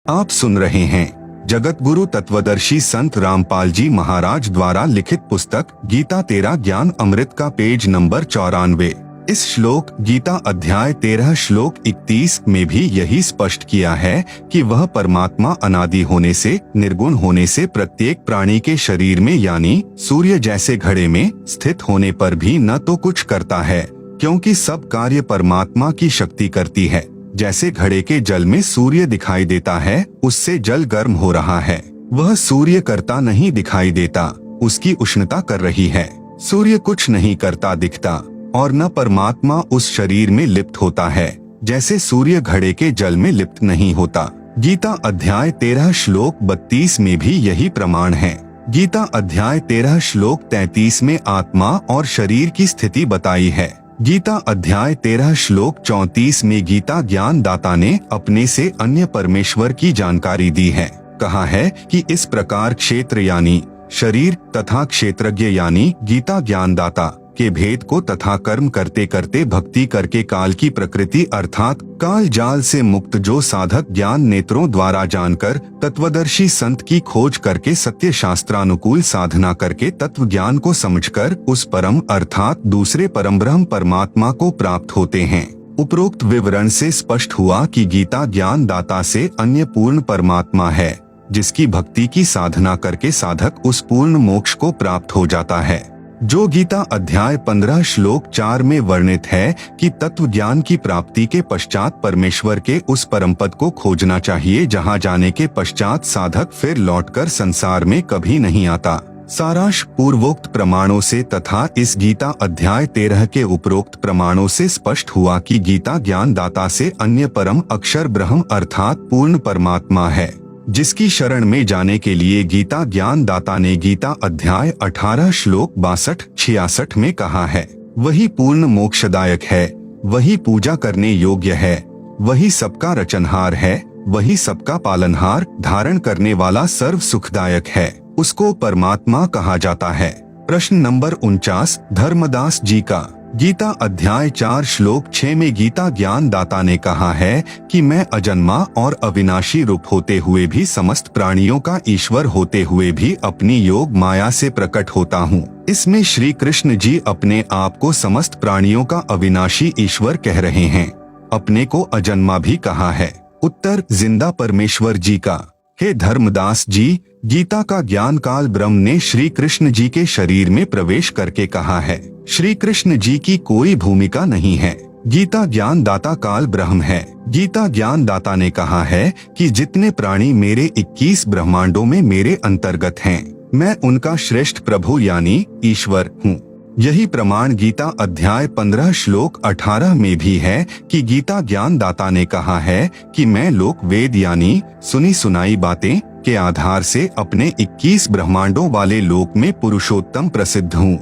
आप सुन रहे हैं जगत गुरु तत्वदर्शी संत रामपाल जी महाराज द्वारा लिखित पुस्तक गीता तेरा ज्ञान अमृत का पेज नंबर 94। इस श्लोक गीता अध्याय 13 श्लोक 31 में भी यही स्पष्ट किया है कि वह परमात्मा अनादि होने से, निर्गुण होने से प्रत्येक प्राणी के शरीर में यानी सूर्य जैसे घड़े में स्थित होने पर भी न तो कुछ करता है, क्योंकि सब कार्य परमात्मा की शक्ति करती है। जैसे घड़े के जल में सूर्य दिखाई देता है, उससे जल गर्म हो रहा है, वह सूर्य करता नहीं दिखाई देता, उसकी उष्णता कर रही है। सूर्य कुछ नहीं करता दिखता और न परमात्मा उस शरीर में लिप्त होता है, जैसे सूर्य घड़े के जल में लिप्त नहीं होता। गीता अध्याय 13 श्लोक 32 में भी यही प्रमाण है। गीता अध्याय 13 श्लोक 33 में आत्मा और शरीर की स्थिति बताई है। गीता अध्याय 13 श्लोक 34 में गीता ज्ञान दाता ने अपने से अन्य परमेश्वर की जानकारी दी है। कहा है कि इस प्रकार क्षेत्र यानी शरीर तथा क्षेत्रज्ञ यानी गीता ज्ञान दाता के भेद को तथा कर्म करते करते भक्ति करके काल की प्रकृति अर्थात काल जाल से मुक्त जो साधक ज्ञान नेत्रों द्वारा जानकर तत्वदर्शी संत की खोज करके सत्य शास्त्रानुकूल साधना करके तत्व ज्ञान को समझकर उस परम अर्थात दूसरे परम ब्रह्म परमात्मा को प्राप्त होते हैं। उपरोक्त विवरण से स्पष्ट हुआ कि गीता ज्ञान दाता से अन्य पूर्ण परमात्मा है, जिसकी भक्ति की साधना करके साधक उस पूर्ण मोक्ष को प्राप्त हो जाता है, जो गीता अध्याय 15 श्लोक 4 में वर्णित है कि तत्व ज्ञान की प्राप्ति के पश्चात परमेश्वर के उस परम पद को खोजना चाहिए, जहां जाने के पश्चात साधक फिर लौटकर संसार में कभी नहीं आता। सारांश पूर्वोक्त प्रमाणों से तथा इस गीता अध्याय 13 के उपरोक्त प्रमाणों से स्पष्ट हुआ कि गीता ज्ञान दाता से अन्य परम अक्षर ब्रह्म अर्थात पूर्ण परमात्मा है, जिसकी शरण में जाने के लिए गीता ज्ञान दाता ने गीता अध्याय 18 श्लोक 62-66 में कहा है, वही पूर्ण मोक्षदायक है, वही पूजा करने योग्य है, वही सबका रचनहार है, वही सबका पालनहार धारण करने वाला सर्व सुखदायक है, उसको परमात्मा कहा जाता है। प्रश्न नंबर 49 धर्मदास जी का। गीता अध्याय 4 श्लोक 6 में गीता ज्ञान दाता ने कहा है कि मैं अजन्मा और अविनाशी रूप होते हुए भी समस्त प्राणियों का ईश्वर होते हुए भी अपनी योग माया से प्रकट होता हूँ। इसमें श्री कृष्ण जी अपने आप को समस्त प्राणियों का अविनाशी ईश्वर कह रहे हैं। अपने को अजन्मा भी कहा है। उत्तर जिंदा परमेश्वर जी का। हे धर्मदास जी, गीता का ज्ञान काल ब्रह्म ने श्री कृष्ण जी के शरीर में प्रवेश करके कहा है। श्री कृष्ण जी की कोई भूमिका नहीं है। गीता ज्ञान दाता काल ब्रह्म है। गीता ज्ञान दाता ने कहा है कि जितने प्राणी मेरे 21 ब्रह्मांडों में मेरे अंतर्गत हैं, मैं उनका श्रेष्ठ प्रभु यानी ईश्वर हूँ। यही प्रमाण गीता अध्याय 15 श्लोक 18 में भी है कि गीता ज्ञान दाता ने कहा है कि मैं लोक वेद यानी सुनी सुनाई बातें के आधार से अपने 21 ब्रह्मांडों वाले लोक में पुरुषोत्तम प्रसिद्ध हूँ।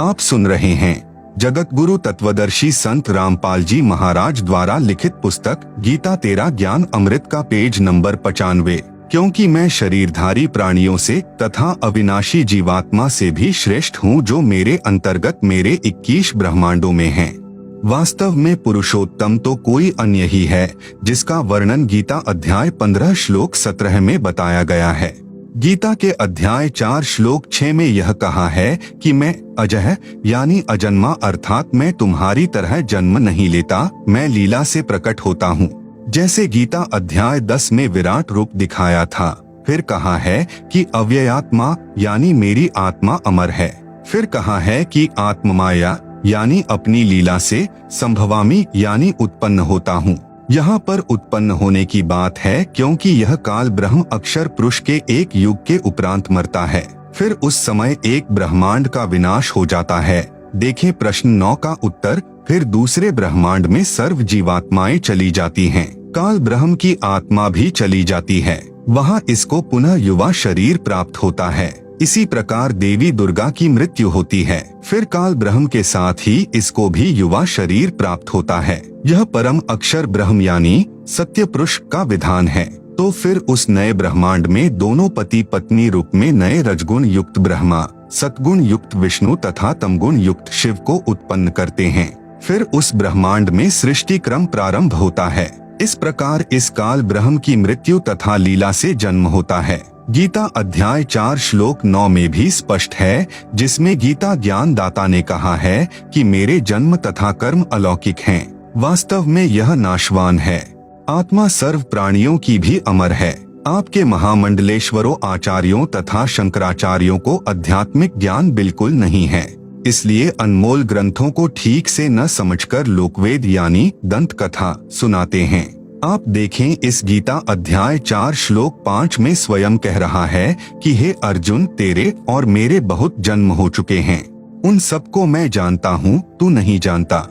आप सुन रहे हैं जगत गुरु तत्वदर्शी संत रामपाल जी महाराज द्वारा लिखित पुस्तक गीता तेरा ज्ञान अमृत का पेज नंबर 95। क्योंकि मैं शरीरधारी प्राणियों से तथा अविनाशी जीवात्मा से भी श्रेष्ठ हूँ, जो मेरे अंतर्गत मेरे 21 ब्रह्मांडों में हैं। वास्तव में पुरुषोत्तम तो कोई अन्य ही है, जिसका वर्णन गीता अध्याय 15 श्लोक 17 में बताया गया है। गीता के अध्याय 4 श्लोक 6 में यह कहा है कि मैं अजह यानी अजन्मा अर्थात मैं तुम्हारी तरह जन्म नहीं लेता, मैं लीला से प्रकट होता हूँ। जैसे गीता अध्याय 10 में विराट रूप दिखाया था। फिर कहा है कि अव्ययात्मा यानी मेरी आत्मा अमर है। फिर कहा है कि आत्ममाया यानी अपनी लीला से संभवामी यानी उत्पन्न होता हूँ। यहाँ पर उत्पन्न होने की बात है, क्योंकि यह काल ब्रह्म अक्षर पुरुष के एक युग के उपरांत मरता है, फिर उस समय एक ब्रह्मांड का विनाश हो जाता है। देखें प्रश्न 9 का उत्तर। फिर दूसरे ब्रह्मांड में सर्व जीवात्माएं चली जाती हैं, काल ब्रह्म की आत्मा भी चली जाती है, वहाँ इसको पुनः युवा शरीर प्राप्त होता है। इसी प्रकार देवी दुर्गा की मृत्यु होती है, फिर काल ब्रह्म के साथ ही इसको भी युवा शरीर प्राप्त होता है। यह परम अक्षर ब्रह्म यानी सत्य पुरुष का विधान है। तो फिर उस नए ब्रह्मांड में दोनों पति पत्नी रूप में नए रजगुण युक्त ब्रह्मा, सतगुण युक्त विष्णु तथा तमगुण युक्त शिव को उत्पन्न करते हैं। फिर उस ब्रह्मांड में सृष्टि क्रम प्रारंभ होता है। इस प्रकार इस काल ब्रह्म की मृत्यु तथा लीला से जन्म होता है। गीता अध्याय 4 श्लोक 9 में भी स्पष्ट है, जिसमें गीता ज्ञान दाता ने कहा है कि मेरे जन्म तथा कर्म अलौकिक हैं। वास्तव में यह नाशवान है। आत्मा सर्व प्राणियों की भी अमर है। आपके महामंडलेश्वरों आचार्यों तथा शंकराचार्यों को आध्यात्मिक ज्ञान बिल्कुल नहीं है, इसलिए अनमोल ग्रंथों को ठीक से न समझकर लोकवेद यानी दंत कथा सुनाते हैं। आप देखें, इस गीता अध्याय 4 श्लोक 5 में स्वयं कह रहा है कि हे अर्जुन, तेरे और मेरे बहुत जन्म हो चुके हैं, उन सबको मैं जानता हूँ, तू नहीं जानता।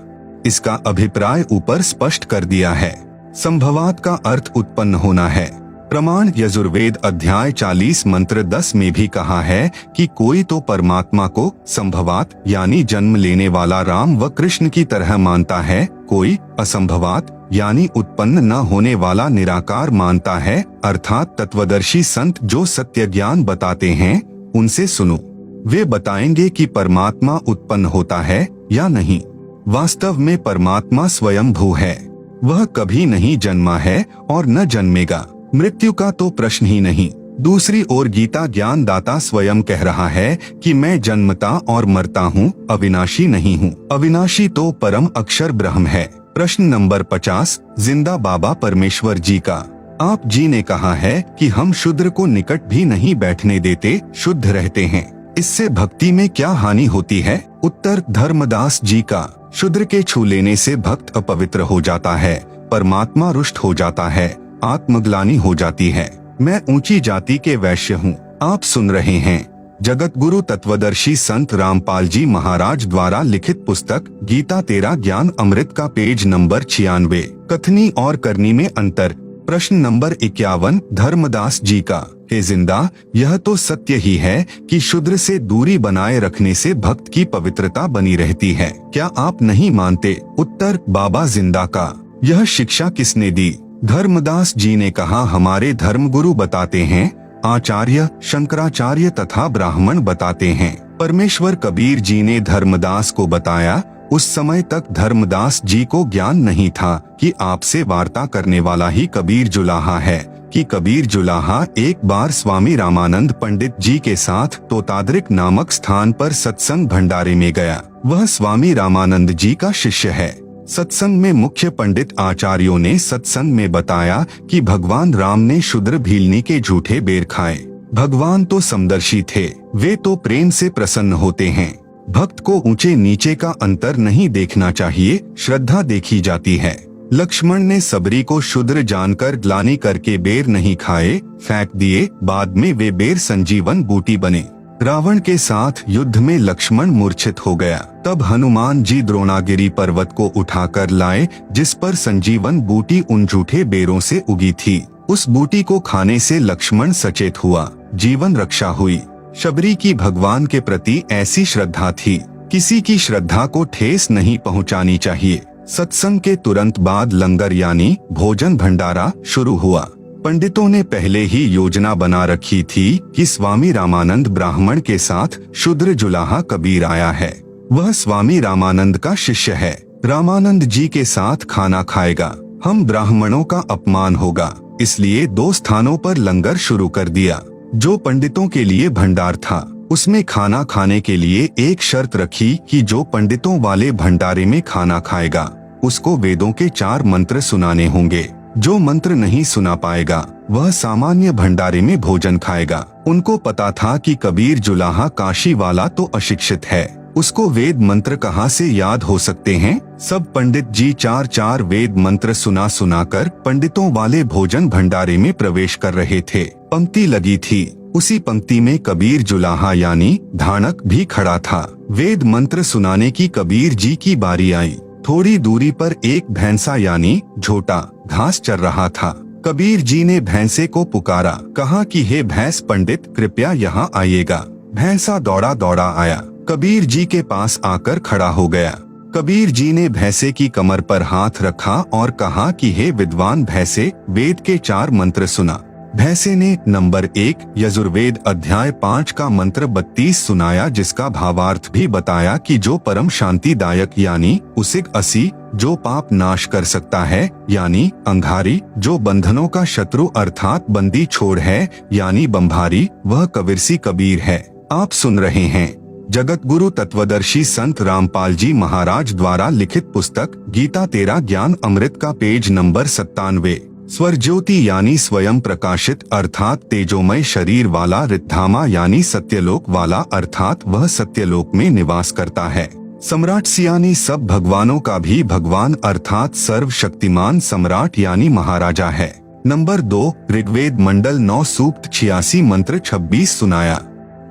इसका अभिप्राय ऊपर स्पष्ट कर दिया है। संभवात का अर्थ उत्पन्न होना है। प्रमाण यजुर्वेद अध्याय 40 मंत्र 10 में भी कहा है कि कोई तो परमात्मा को संभवात यानी जन्म लेने वाला राम व कृष्ण की तरह मानता है, कोई असंभवात यानी उत्पन्न न होने वाला निराकार मानता है। अर्थात तत्वदर्शी संत जो सत्य ज्ञान बताते हैं, उनसे सुनो, वे बताएंगे कि परमात्मा उत्पन्न होता है या नहीं। वास्तव में परमात्मा स्वयं भू है, वह कभी नहीं जन्मा है और न जन्मेगा। मृत्यु का तो प्रश्न ही नहीं। दूसरी ओर गीता ज्ञान दाता स्वयं कह रहा है कि मैं जन्मता और मरता हूँ, अविनाशी नहीं हूँ। अविनाशी तो परम अक्षर ब्रह्म है। प्रश्न नंबर 50 जिंदा बाबा परमेश्वर जी का। आप जी ने कहा है कि हम शूद्र को निकट भी नहीं बैठने देते, शुद्ध रहते हैं, इससे भक्ति में क्या हानि होती है? उत्तर धर्मदास जी का। शूद्र के छू लेने से भक्त अपवित्र हो जाता है, परमात्मा रुष्ट हो जाता है, आत्मग्लानि हो जाती है। मैं ऊंची जाति के वैश्य हूँ। आप सुन रहे हैं जगत गुरु तत्वदर्शी संत रामपाल जी महाराज द्वारा लिखित पुस्तक गीता तेरा ज्ञान अमृत का पेज नंबर 96 कथनी और करनी में अंतर। प्रश्न नंबर 51 धर्मदास जी का। हे जिंदा, यह तो सत्य ही है कि शूद्र से दूरी बनाए रखने से भक्त की पवित्रता बनी रहती है, क्या आप नहीं मानते? उत्तर बाबा जिंदा का। यह शिक्षा किसने दी? धर्मदास जी ने कहा, हमारे धर्मगुरु बताते हैं, आचार्य शंकराचार्य तथा ब्राह्मण बताते हैं। परमेश्वर कबीर जी ने धर्मदास को बताया। उस समय तक धर्मदास जी को ज्ञान नहीं था कि आपसे वार्ता करने वाला ही कबीर जुलाहा है, कि कबीर जुलाहा एक बार स्वामी रामानंद पंडित जी के साथ तोताद्रिक नामक स्थान पर सत्संग भंडारे में गया। वह स्वामी रामानंद जी का शिष्य है। सत्संग में मुख्य पंडित आचार्यों ने सत्संग में बताया कि भगवान राम ने शूद्र भीलनी के झूठे बेर खाए। भगवान तो समदर्शी थे, वे तो प्रेम से प्रसन्न होते हैं। भक्त को ऊंचे नीचे का अंतर नहीं देखना चाहिए, श्रद्धा देखी जाती है। लक्ष्मण ने सबरी को शूद्र जानकर ग्लानि करके बेर नहीं खाए, फेंक दिए। बाद में वे बेर संजीवन बूटी बने। रावण के साथ युद्ध में लक्ष्मण मूर्छित हो गया, तब हनुमान जी द्रोणागिरी पर्वत को उठाकर लाए, जिस पर संजीवन बूटी उन झूठे बेरों से उगी थी। उस बूटी को खाने से लक्ष्मण सचेत हुआ, जीवन रक्षा हुई। शबरी की भगवान के प्रति ऐसी श्रद्धा थी। किसी की श्रद्धा को ठेस नहीं पहुंचानी चाहिए। सत्संग के तुरंत बाद लंगर यानी भोजन भंडारा शुरू हुआ। पंडितों ने पहले ही योजना बना रखी थी कि स्वामी रामानंद ब्राह्मण के साथ शूद्र जुलाहा कबीर आया है। वह स्वामी रामानंद का शिष्य है। रामानंद जी के साथ खाना खाएगा, हम ब्राह्मणों का अपमान होगा, इसलिए 2 स्थानों पर लंगर शुरू कर दिया। जो पंडितों के लिए भंडार था, उसमें खाना खाने के लिए एक शर्त रखी कि जो पंडितों वाले भंडारे में खाना खाएगा, उसको वेदों के 4 मंत्र सुनाने होंगे। जो मंत्र नहीं सुना पाएगा, वह सामान्य भंडारे में भोजन खाएगा। उनको पता था कि कबीर जुलाहा काशी वाला तो अशिक्षित है, उसको वेद मंत्र कहाँ से याद हो सकते हैं। सब पंडित जी 4 वेद मंत्र सुनाकर पंडितों वाले भोजन भंडारे में प्रवेश कर रहे थे। पंक्ति लगी थी, उसी पंक्ति में कबीर जुलाहा यानी धानक भी खड़ा था। वेद मंत्र सुनाने की कबीर जी की बारी आई। थोड़ी दूरी पर एक भैंसा यानी झोटा घास चर रहा था। कबीर जी ने भैंसे को पुकारा, कहा कि हे भैंस पंडित, कृपया यहाँ आइएगा। भैंसा दौड़ा दौड़ा आया, कबीर जी के पास आकर खड़ा हो गया। कबीर जी ने भैंसे की कमर पर हाथ रखा और कहा कि हे विद्वान भैंसे, वेद के 4 मंत्र सुना। भैंसे ने नंबर 1 यजुर्वेद अध्याय 5 का मंत्र 32 सुनाया, जिसका भावार्थ भी बताया कि जो परम शांतिदायक यानी उसिग 80 जो पाप नाश कर सकता है यानी अंगारी, जो बंधनों का शत्रु अर्थात बंदी छोड़ है यानी बम्भारी, वह कबीरसी कबीर है। आप सुन रहे हैं जगत गुरु तत्वदर्शी संत रामपाल जी महाराज द्वारा लिखित पुस्तक गीता तेरा ज्ञान अमृत का पेज नंबर 97। स्वर ज्योति यानी स्वयं प्रकाशित अर्थात तेजोमय शरीर वाला, रिद्धामा यानी सत्यलोक वाला अर्थात वह सत्यलोक में निवास करता है। सम्राट यानी सब भगवानों का भी भगवान अर्थात सर्वशक्तिमान सम्राट यानी महाराजा है। नंबर 2 ऋग्वेद मंडल 9 सूक्त 86 मंत्र 26 सुनाया,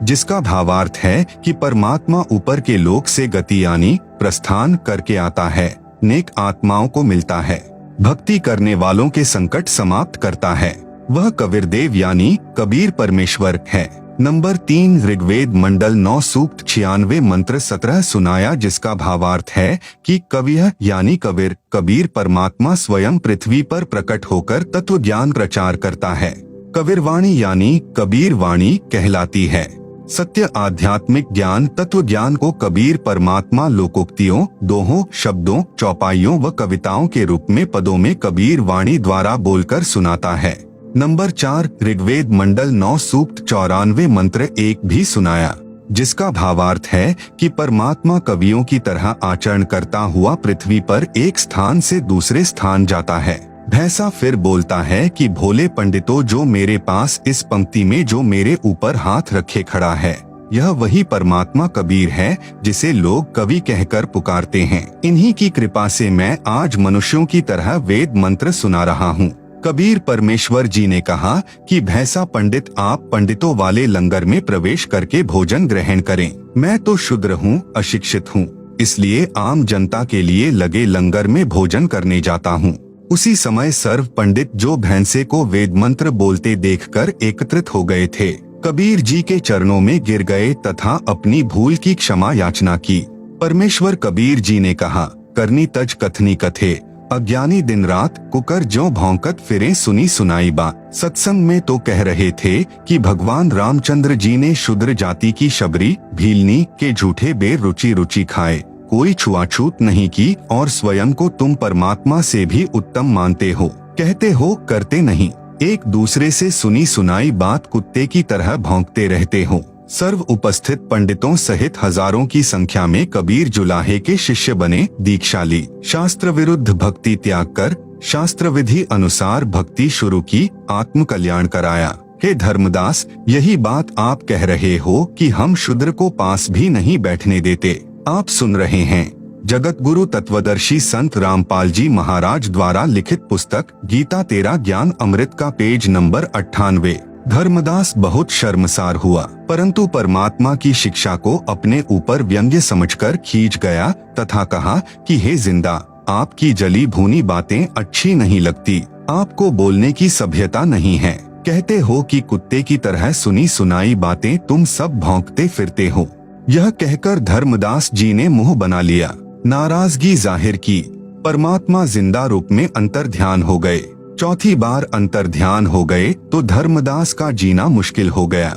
जिसका भावार्थ है कि परमात्मा ऊपर के लोक से गति यानी प्रस्थान करके आता है, नेक आत्माओं को मिलता है, भक्ति करने वालों के संकट समाप्त करता है। वह कबीर देव यानी कबीर परमेश्वर है। नंबर 3 ऋग्वेद मंडल 9 सूक्त 96 मंत्र 17 सुनाया, जिसका भावार्थ है कि कविह यानी कबीर, कबीर परमात्मा स्वयं पृथ्वी पर प्रकट होकर तत्व ज्ञान प्रचार करता है। कबीरवाणी यानी कबीर वाणी कहलाती है। सत्य आध्यात्मिक ज्ञान तत्व ज्ञान को कबीर परमात्मा लोकोक्तियों, दोहों, शब्दों, चौपाइयों व कविताओं के रूप में पदों में कबीर वाणी द्वारा बोलकर सुनाता है। नंबर 4 ऋग्वेद मंडल 9 सूक्त 94 मंत्र 1 भी सुनाया, जिसका भावार्थ है कि परमात्मा कवियों की तरह आचरण करता हुआ पृथ्वी पर एक स्थान से दूसरे स्थान जाता है। भैंसा फिर बोलता है कि भोले पंडितों, जो मेरे पास इस पंक्ति में जो मेरे ऊपर हाथ रखे खड़ा है, यह वही परमात्मा कबीर है जिसे लोग कवि कहकर पुकारते हैं। इन्हीं की कृपा से मैं आज मनुष्यों की तरह वेद मंत्र सुना रहा हूँ। कबीर परमेश्वर जी ने कहा कि भैंसा पंडित, आप पंडितों वाले लंगर में प्रवेश करके भोजन ग्रहण करें। मैं तो शूद्र हूँ, अशिक्षित हूँ, इसलिए आम जनता के लिए लगे लंगर में भोजन करने जाता हूँ। उसी समय सर्व पंडित जो भैंसे को वेद मंत्र बोलते देखकर एकत्रित हो गए थे, कबीर जी के चरणों में गिर गए तथा अपनी भूल की क्षमा याचना की। परमेश्वर कबीर जी ने कहा, करनी तज कथनी कथे, अज्ञानी दिन रात कुकर ज्यों भौंकत फिरे सुनी सुनाई बात। सत्संग में तो कह रहे थे कि भगवान रामचंद्र जी ने शूद्र जाति की शबरी भीलनी के झूठे बेर रुचि रुचि खाए, कोई छुआछूत नहीं की और स्वयं को तुम परमात्मा से भी उत्तम मानते हो, कहते हो करते नहीं, एक दूसरे से सुनी सुनाई बात कुत्ते की तरह भौंकते रहते हो। सर्व उपस्थित पंडितों सहित हजारों की संख्या में कबीर जुलाहे के शिष्य बने, दीक्षा ली, शास्त्र विरुद्ध भक्ति त्याग कर शास्त्र विधि अनुसार भक्ति शुरू की, आत्म कल्याण कराया। हे धर्मदास, यही बात आप कह रहे हो कि हम शूद्र को पास भी नहीं बैठने देते। आप सुन रहे हैं जगत गुरु तत्वदर्शी संत रामपाल जी महाराज द्वारा लिखित पुस्तक गीता तेरा ज्ञान अमृत का पेज नंबर 98। धर्मदास बहुत शर्मसार हुआ, परंतु परमात्मा की शिक्षा को अपने ऊपर व्यंग्य समझकर खींच गया तथा कहा कि हे जिंदा, आपकी जली भूनी बातें अच्छी नहीं लगती, आपको बोलने की सभ्यता नहीं है, कहते हो कि कुत्ते की तरह सुनी सुनाई बातें तुम सब भौंकते फिरते हो। यह कहकर धर्मदास जी ने मुंह बना लिया, नाराजगी जाहिर की। परमात्मा जिंदा रूप में अंतर ध्यान हो गए। चौथी बार अंतर ध्यान हो गए तो धर्मदास का जीना मुश्किल हो गया,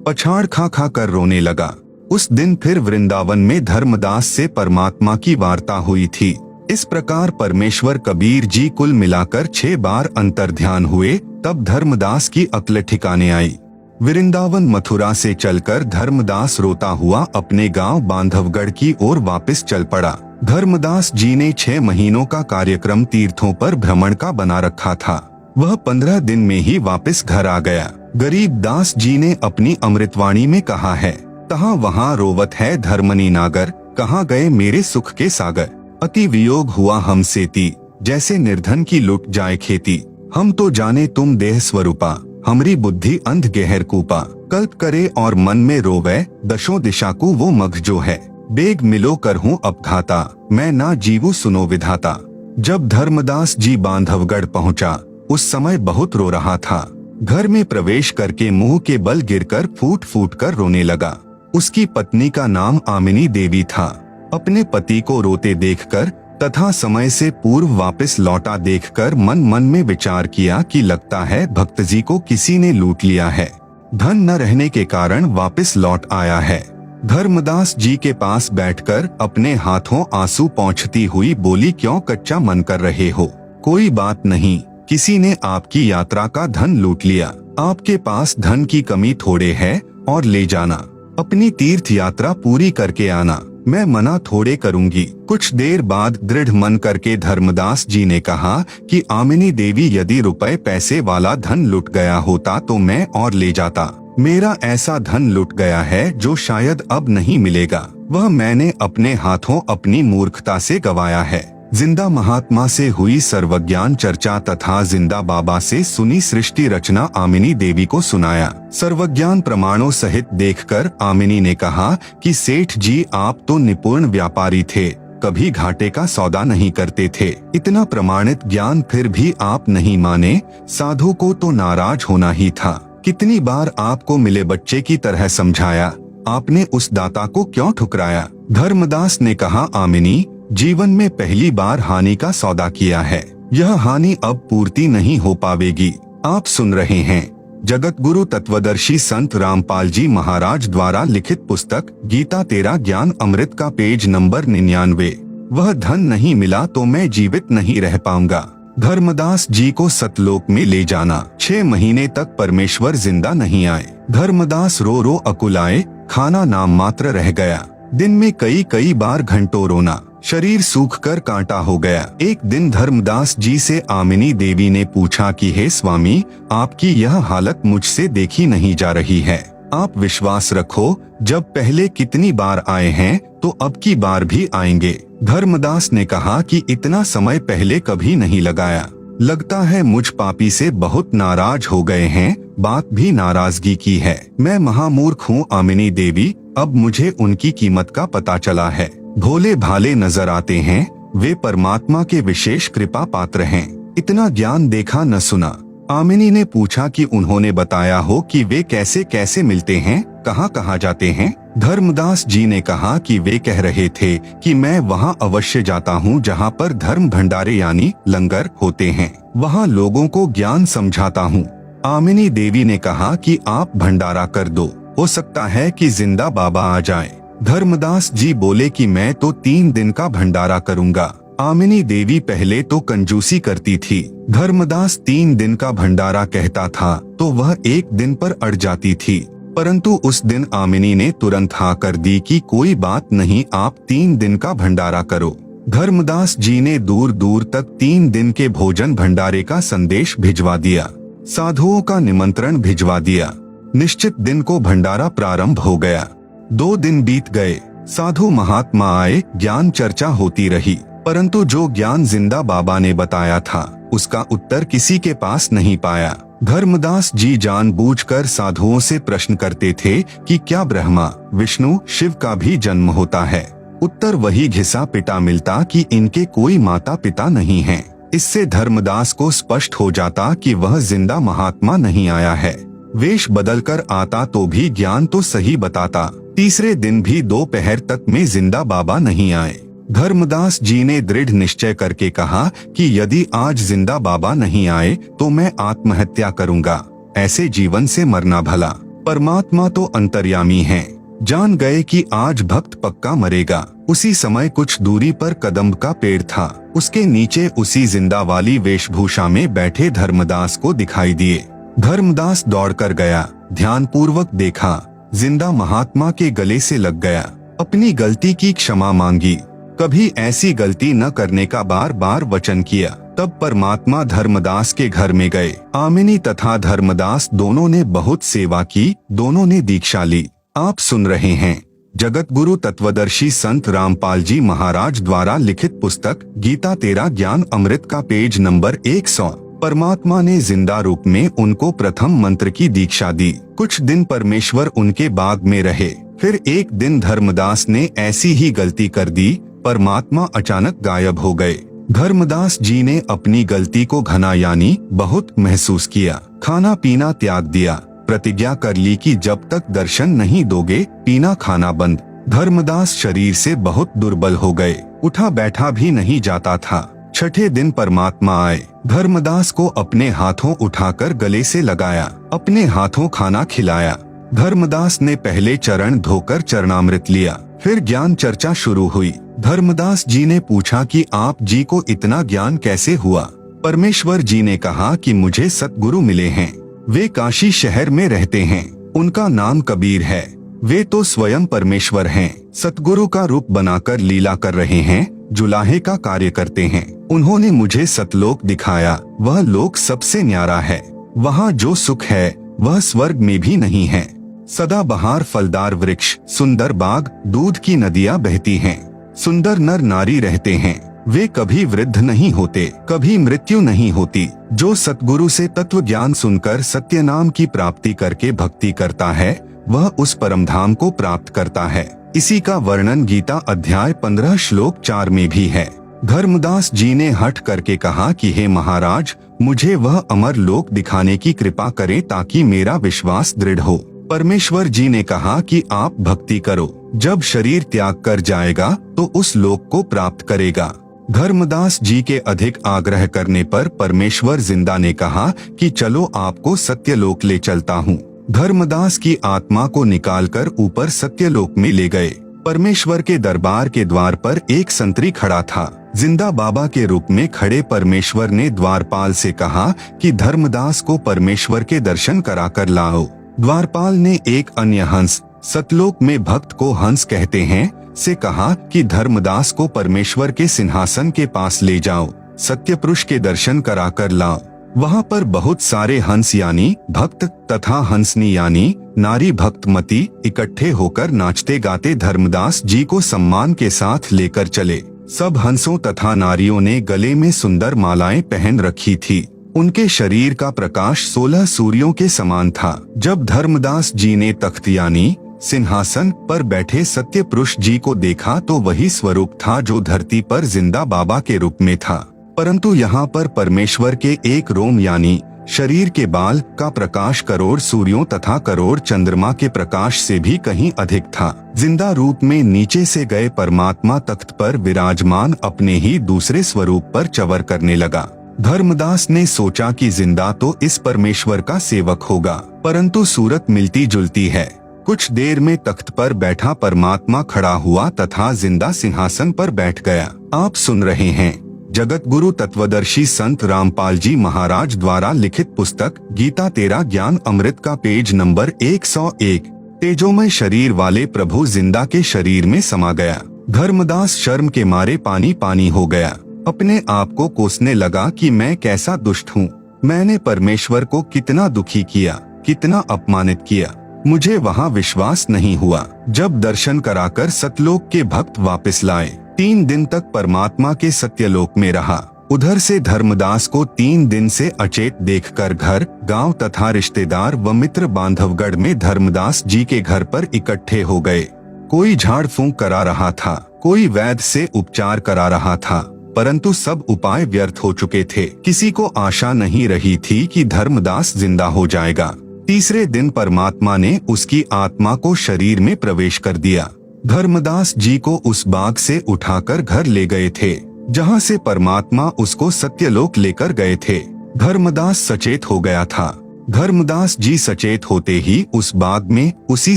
पछाड़ खा खा कर रोने लगा। उस दिन फिर वृंदावन में धर्मदास से परमात्मा की वार्ता हुई थी। इस प्रकार परमेश्वर कबीर जी कुल मिलाकर 6 बार अंतर ध्यान हुए, तब धर्मदास की अक्ल ठिकाने आई। वृंदावन मथुरा से चलकर धर्मदास रोता हुआ अपने गांव बांधवगढ़ की ओर वापस चल पड़ा। धर्मदास जी ने 6 महीनों का कार्यक्रम तीर्थों पर भ्रमण का बना रखा था। वह 15 दिन में ही वापस घर आ गया। गरीब दास जी ने अपनी अमृतवाणी में कहा है, तहाँ वहाँ रोवत है धर्मनी नागर, कहाँ गए मेरे सुख के सागर। अति वियोग हुआ हमसे ती, जैसे निर्धन की लुट जाए खेती। हम तो जाने तुम देह स्वरूपा, हमरी बुद्धि अंध गहर कूपा। कल्प करे और मन में रोवे, दशों दिशा को वो मघ जो है। बेग मिलो कर हूँ अपघाता, मैं ना जीवू सुनो विधाता। जब धर्मदास जी बांधवगढ़ पहुँचा, उस समय बहुत रो रहा था। घर में प्रवेश करके मुंह के बल गिरकर फूट फूट कर रोने लगा। उसकी पत्नी का नाम आमिनी देवी था। अपने पति को रोते देखकर तथा समय से पूर्व वापस लौटा देखकर मन मन में विचार किया कि लगता है भक्त जी को किसी ने लूट लिया है। धन न रहने के कारण वापस लौट आया है। धर्मदास जी के पास बैठकर अपने हाथों आंसू पोंछती हुई बोली, क्यों कच्चा मन कर रहे हो? कोई बात नहीं, किसी ने आपकी यात्रा का धन लूट लिया। आपके पास धन की कमी थोड़े है और ले जाना, अपनी तीर्थ यात्रा पूरी करके आना, मैं मना थोड़े करूंगी। कुछ देर बाद दृढ़ मन करके धर्मदास जी ने कहा कि आमिनी देवी, यदि रुपए पैसे वाला धन लुट गया होता तो मैं और ले जाता। मेरा ऐसा धन लुट गया है जो शायद अब नहीं मिलेगा, वह मैंने अपने हाथों अपनी मूर्खता से गवाया है। जिंदा महात्मा से हुई सर्वज्ञान चर्चा तथा जिंदा बाबा से सुनी सृष्टि रचना आमिनी देवी को सुनाया। सर्वज्ञान प्रमाणों सहित देखकर आमिनी ने कहा कि सेठ जी, आप तो निपुण व्यापारी थे, कभी घाटे का सौदा नहीं करते थे। इतना प्रमाणित ज्ञान फिर भी आप नहीं माने, साधु को तो नाराज होना ही था। कितनी बार आपको मिले बच्चे की तरह समझाया, आपने उस दाता को क्यों ठुकराया? धर्मदास ने कहा, आमिनी, जीवन में पहली बार हानि का सौदा किया है, यह हानि अब पूर्ति नहीं हो पावेगी। आप सुन रहे हैं जगत गुरु तत्वदर्शी संत रामपाल जी महाराज द्वारा लिखित पुस्तक गीता तेरा ज्ञान अमृत का पेज नंबर 99। वह धन नहीं मिला तो मैं जीवित नहीं रह पाऊंगा। धर्मदास जी को सतलोक में ले जाना। 6 महीने तक परमेश्वर जिंदा नहीं आए। धर्मदास रो रो अकुलाए, खाना नाम मात्र रह गया। दिन में कई बार घंटों रोना, शरीर सूखकर कांटा हो गया। एक दिन धर्मदास जी से आमिनी देवी ने पूछा कि हे स्वामी, आपकी यह हालत मुझसे देखी नहीं जा रही है। आप विश्वास रखो, जब पहले कितनी बार आए हैं तो अब की बार भी आएंगे। धर्मदास ने कहा कि इतना समय पहले कभी नहीं लगाया। लगता है मुझ पापी से बहुत नाराज हो गए हैं, बात भी नाराजगी की है। मैं महामूर्ख हूँ आमिनी देवी, अब मुझे उनकी कीमत का पता चला है। भोले भाले नजर आते हैं, वे परमात्मा के विशेष कृपा पात्र हैं। इतना ज्ञान देखा न सुना। आमिनी ने पूछा कि उन्होंने बताया हो कि वे कैसे कैसे मिलते हैं, कहाँ कहाँ जाते हैं? धर्मदास जी ने कहा कि वे कह रहे थे कि मैं वहाँ अवश्य जाता हूँ जहाँ पर धर्म भंडारे यानी लंगर होते हैं, वहाँ लोगों को ज्ञान समझाता हूँ। आमिनी देवी ने कहा कि आप भंडारा कर दो, हो सकता है कि जिंदा बाबा आ जाए। धर्मदास जी बोले कि मैं तो 3 दिन का भंडारा करूँगा। आमिनी देवी पहले तो कंजूसी करती थी। धर्मदास 3 दिन का भंडारा कहता था तो वह 1 दिन पर अड़ जाती थी, परंतु उस दिन आमिनी ने तुरंत हाँ कर दी कि कोई बात नहीं, आप 3 दिन का भंडारा करो। धर्मदास जी ने दूर दूर तक 3 दिन के भोजन भंडारे का संदेश भिजवा दिया, साधुओं का निमंत्रण भिजवा दिया। निश्चित दिन को भंडारा प्रारंभ हो गया। 2 दिन बीत गए, साधु महात्मा आए, ज्ञान चर्चा होती रही, परंतु जो ज्ञान जिंदा बाबा ने बताया था उसका उत्तर किसी के पास नहीं पाया। धर्मदास जी जानबूझकर साधुओं से प्रश्न करते थे कि क्या ब्रह्मा विष्णु शिव का भी जन्म होता है? उत्तर वही घिसा पिटा मिलता कि इनके कोई माता पिता नहीं हैं। इससे धर्मदास को स्पष्ट हो जाता कि वह जिंदा महात्मा नहीं आया है, वेश बदलकर आता तो भी ज्ञान तो सही बताता। तीसरे दिन भी दोपहर तक में जिंदा बाबा नहीं आए। धर्मदास जी ने दृढ़ निश्चय करके कहा कि यदि आज जिंदा बाबा नहीं आए तो मैं आत्महत्या करूंगा, ऐसे जीवन से मरना भला। परमात्मा तो अंतर्यामी हैं, जान गए कि आज भक्त पक्का मरेगा। उसी समय कुछ दूरी पर कदम्ब का पेड़ था, उसके नीचे उसी जिंदा वाली वेशभूषा में बैठे धर्मदास को दिखाई दिए। धर्मदास दौड़कर गया, ध्यानपूर्वक देखा, जिंदा महात्मा के गले से लग गया, अपनी गलती की क्षमा मांगी, कभी ऐसी गलती न करने का बार बार वचन किया। तब परमात्मा धर्मदास के घर में गए। आमिनी तथा धर्मदास दोनों ने बहुत सेवा की, दोनों ने दीक्षा ली। आप सुन रहे हैं जगत गुरु तत्वदर्शी संत रामपाल जी महाराज द्वारा लिखित पुस्तक गीता तेरा ज्ञान अमृत का पेज नंबर 100। परमात्मा ने जिंदा रूप में उनको प्रथम मंत्र की दीक्षा दी। कुछ दिन परमेश्वर उनके बाग में रहे। फिर एक दिन धर्मदास ने ऐसी ही गलती कर दी, परमात्मा अचानक गायब हो गए। धर्मदास जी ने अपनी गलती को घना यानी बहुत महसूस किया, खाना पीना त्याग दिया, प्रतिज्ञा कर ली कि जब तक दर्शन नहीं दोगे पीना खाना बंद। धर्मदास शरीर से बहुत दुर्बल हो गए, उठा बैठा भी नहीं जाता था। 6ठे दिन परमात्मा आए, धर्मदास को अपने हाथों उठाकर गले से लगाया, अपने हाथों खाना खिलाया। धर्मदास ने पहले चरण धोकर चरणामृत लिया। फिर ज्ञान चर्चा शुरू हुई। धर्मदास जी ने पूछा कि आप जी को इतना ज्ञान कैसे हुआ। परमेश्वर जी ने कहा कि मुझे सतगुरु मिले हैं। वे काशी शहर में रहते हैं। उनका नाम कबीर है। वे तो स्वयं परमेश्वर हैं। सतगुरु का रूप बनाकर लीला कर रहे हैं, जुलाहे का कार्य करते हैं। उन्होंने मुझे सतलोक दिखाया। वह लोक सबसे न्यारा है। वहाँ जो सुख है वह स्वर्ग में भी नहीं है। सदाबहार फलदार वृक्ष, सुंदर बाग, दूध की नदियाँ बहती हैं। सुंदर नर नारी रहते हैं। वे कभी वृद्ध नहीं होते, कभी मृत्यु नहीं होती। जो सतगुरु से तत्व ज्ञान सुनकर सत्य नाम की प्राप्ति करके भक्ति करता है वह उस परम धाम को प्राप्त करता है। इसी का वर्णन गीता अध्याय 15 श्लोक 4 में भी है। धर्मदास जी ने हठ करके कहा कि हे महाराज, मुझे वह अमर लोक दिखाने की कृपा करें ताकि मेरा विश्वास दृढ़ हो। परमेश्वर जी ने कहा कि आप भक्ति करो, जब शरीर त्याग कर जाएगा तो उस लोक को प्राप्त करेगा। धर्मदास जी के अधिक आग्रह करने पर परमेश्वर जिंदा ने कहा कि चलो आपको सत्यलोक ले चलता हूँ। धर्मदास की आत्मा को निकालकर ऊपर सत्यलोक में ले गए। परमेश्वर के दरबार के द्वार पर एक संतरी खड़ा था। जिंदा बाबा के रूप में खड़े परमेश्वर ने द्वारपाल से कहा कि धर्मदास को परमेश्वर के दर्शन कराकर लाओ। द्वारपाल ने एक अन्य हंस, सतलोक में भक्त को हंस कहते हैं, से कहा कि धर्मदास को परमेश्वर के सिंहासन के पास ले जाओ, सत्य पुरुष के दर्शन कराकर लाओ। वहाँ पर बहुत सारे हंस यानी भक्त तथा हंसनी यानी नारी भक्तमती इकट्ठे होकर नाचते गाते धर्मदास जी को सम्मान के साथ लेकर चले। सब हंसों तथा नारियों ने गले में सुंदर मालाएं पहन रखी थी। उनके शरीर का प्रकाश 16 सूर्यों के समान था। जब धर्मदास जी ने तख्त यानी सिंहासन पर बैठे सत्य पुरुष जी को देखा तो वही स्वरूप था जो धरती पर जिंदा बाबा के रूप में था, परंतु यहाँ पर परमेश्वर के एक रोम यानी शरीर के बाल का प्रकाश करोड़ सूर्यों तथा करोड़ चंद्रमा के प्रकाश से भी कहीं अधिक था। जिंदा रूप में नीचे से गए परमात्मा तख्त पर विराजमान अपने ही दूसरे स्वरूप पर चवर करने लगा। धर्मदास ने सोचा कि जिंदा तो इस परमेश्वर का सेवक होगा, परंतु सूरत मिलती जुलती है। कुछ देर में तख्त पर बैठा परमात्मा खड़ा हुआ तथा जिंदा सिंहासन पर बैठ गया। आप सुन रहे हैं जगत गुरु तत्वदर्शी संत रामपाल जी महाराज द्वारा लिखित पुस्तक गीता तेरा ज्ञान अमृत का पेज नंबर 101। तेजोमय शरीर वाले प्रभु जिंदा के शरीर में समा गया। धर्मदास शर्म के मारे पानी पानी हो गया। अपने आप को कोसने लगा कि मैं कैसा दुष्ट हूँ। मैंने परमेश्वर को कितना दुखी किया, कितना अपमानित किया। मुझे वहाँ विश्वास नहीं हुआ। जब दर्शन कराकर सतलोक के भक्त वापस लाए, 3 दिन तक परमात्मा के सत्यलोक में रहा। उधर से धर्मदास को 3 दिन से अचेत देखकर घर, गांव तथा रिश्तेदार व मित्र बांधवगढ़ में धर्मदास जी के घर पर इकट्ठे हो गए। कोई झाड़ फूंक करा रहा था, कोई वैद्य से उपचार करा रहा था, परंतु सब उपाय व्यर्थ हो चुके थे। किसी को आशा नहीं रही थी कि धर्मदास जिंदा हो जाएगा। तीसरे दिन परमात्मा ने उसकी आत्मा को शरीर में प्रवेश कर दिया। धर्मदास जी को उस बाग से उठाकर घर ले गए थे, जहाँ से परमात्मा उसको सत्यलोक लेकर गए थे। धर्मदास सचेत हो गया था। धर्मदास जी सचेत होते ही उस बाग में उसी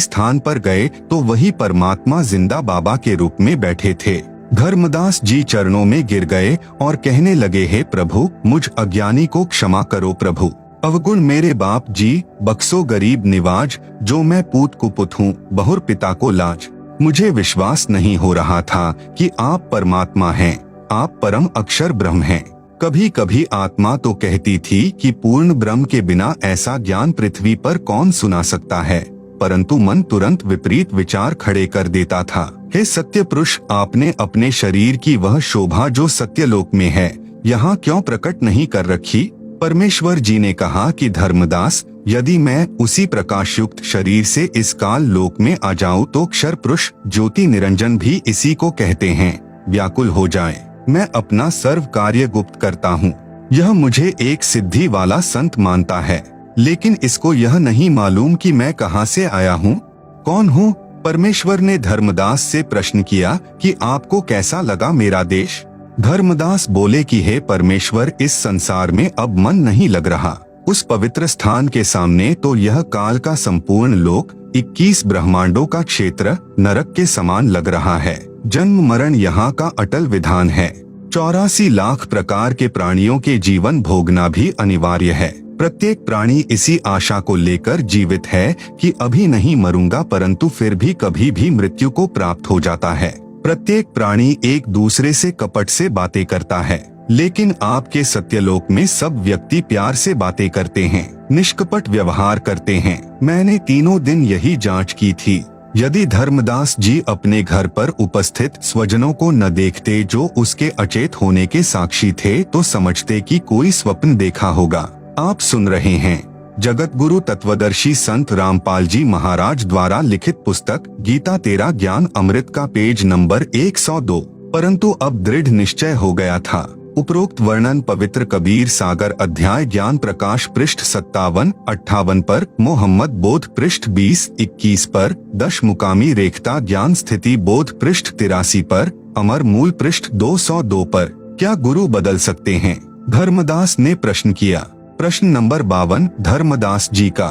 स्थान पर गए तो वही परमात्मा जिंदा बाबा के रूप में बैठे थे। धर्मदास जी चरणों में गिर गए और कहने लगे, हे प्रभु, मुझ अज्ञानी को क्षमा करो प्रभु। अवगुण मेरे बाप जी, बख्सो गरीब निवाज, जो मैं पूत कुपुत हूँ, बहुर पिता को लाज। मुझे विश्वास नहीं हो रहा था कि आप परमात्मा हैं, आप परम अक्षर ब्रह्म हैं। कभी कभी आत्मा तो कहती थी कि पूर्ण ब्रह्म के बिना ऐसा ज्ञान पृथ्वी पर कौन सुना सकता है, परंतु मन तुरंत विपरीत विचार खड़े कर देता था। हे सत्य पुरुष, आपने अपने शरीर की वह शोभा जो सत्यलोक में है, यहाँ क्यों प्रकट नहीं कर रखी? परमेश्वर जी ने कहा कि धर्मदास, यदि मैं उसी प्रकाश युक्त शरीर से इस काल लोक में आ जाऊं तो क्षर पुरुष ज्योति निरंजन भी इसी को कहते हैं, व्याकुल हो जाए। मैं अपना सर्व कार्य गुप्त करता हूँ। यह मुझे एक सिद्धि वाला संत मानता है, लेकिन इसको यह नहीं मालूम कि मैं कहाँ से आया हूँ, कौन हूँ। परमेश्वर ने धर्मदास से प्रश्न किया कि आपको कैसा लगा मेरा देश? धर्मदास बोले कि हे परमेश्वर, इस संसार में अब मन नहीं लग रहा। उस पवित्र स्थान के सामने तो यह काल का संपूर्ण लोक 21 ब्रह्मांडों का क्षेत्र नरक के समान लग रहा है। जन्म मरण यहाँ का अटल विधान है। 84 लाख प्रकार के प्राणियों के जीवन भोगना भी अनिवार्य है। प्रत्येक प्राणी इसी आशा को लेकर जीवित है कि अभी नहीं मरूंगा, परंतु फिर भी कभी भी मृत्यु को प्राप्त हो जाता है। प्रत्येक प्राणी एक दूसरे से कपट से बातें करता है, लेकिन आपके सत्यलोक में सब व्यक्ति प्यार से बातें करते हैं, निष्कपट व्यवहार करते हैं। मैंने तीनों दिन यही जांच की थी। यदि धर्मदास जी अपने घर पर उपस्थित स्वजनों को न देखते जो उसके अचेत होने के साक्षी थे, तो समझते कि कोई स्वप्न देखा होगा। आप सुन रहे हैं जगत गुरु तत्वदर्शी संत रामपाल जी महाराज द्वारा लिखित पुस्तक गीता तेरा ज्ञान अमृत का पेज नंबर 102। परंतु अब दृढ़ निश्चय हो गया था। उपरोक्त वर्णन पवित्र कबीर सागर अध्याय ज्ञान प्रकाश पृष्ठ 57-58 पर, मोहम्मद बोध पृष्ठ 20-21 पर, दशमुकामी रेखता ज्ञान स्थिति बोध पृष्ठ 83 पर, अमर मूल पृष्ठ 202 पर। क्या गुरु बदल सकते हैं? धर्मदास ने प्रश्न किया। प्रश्न नंबर 52 धर्मदास जी का।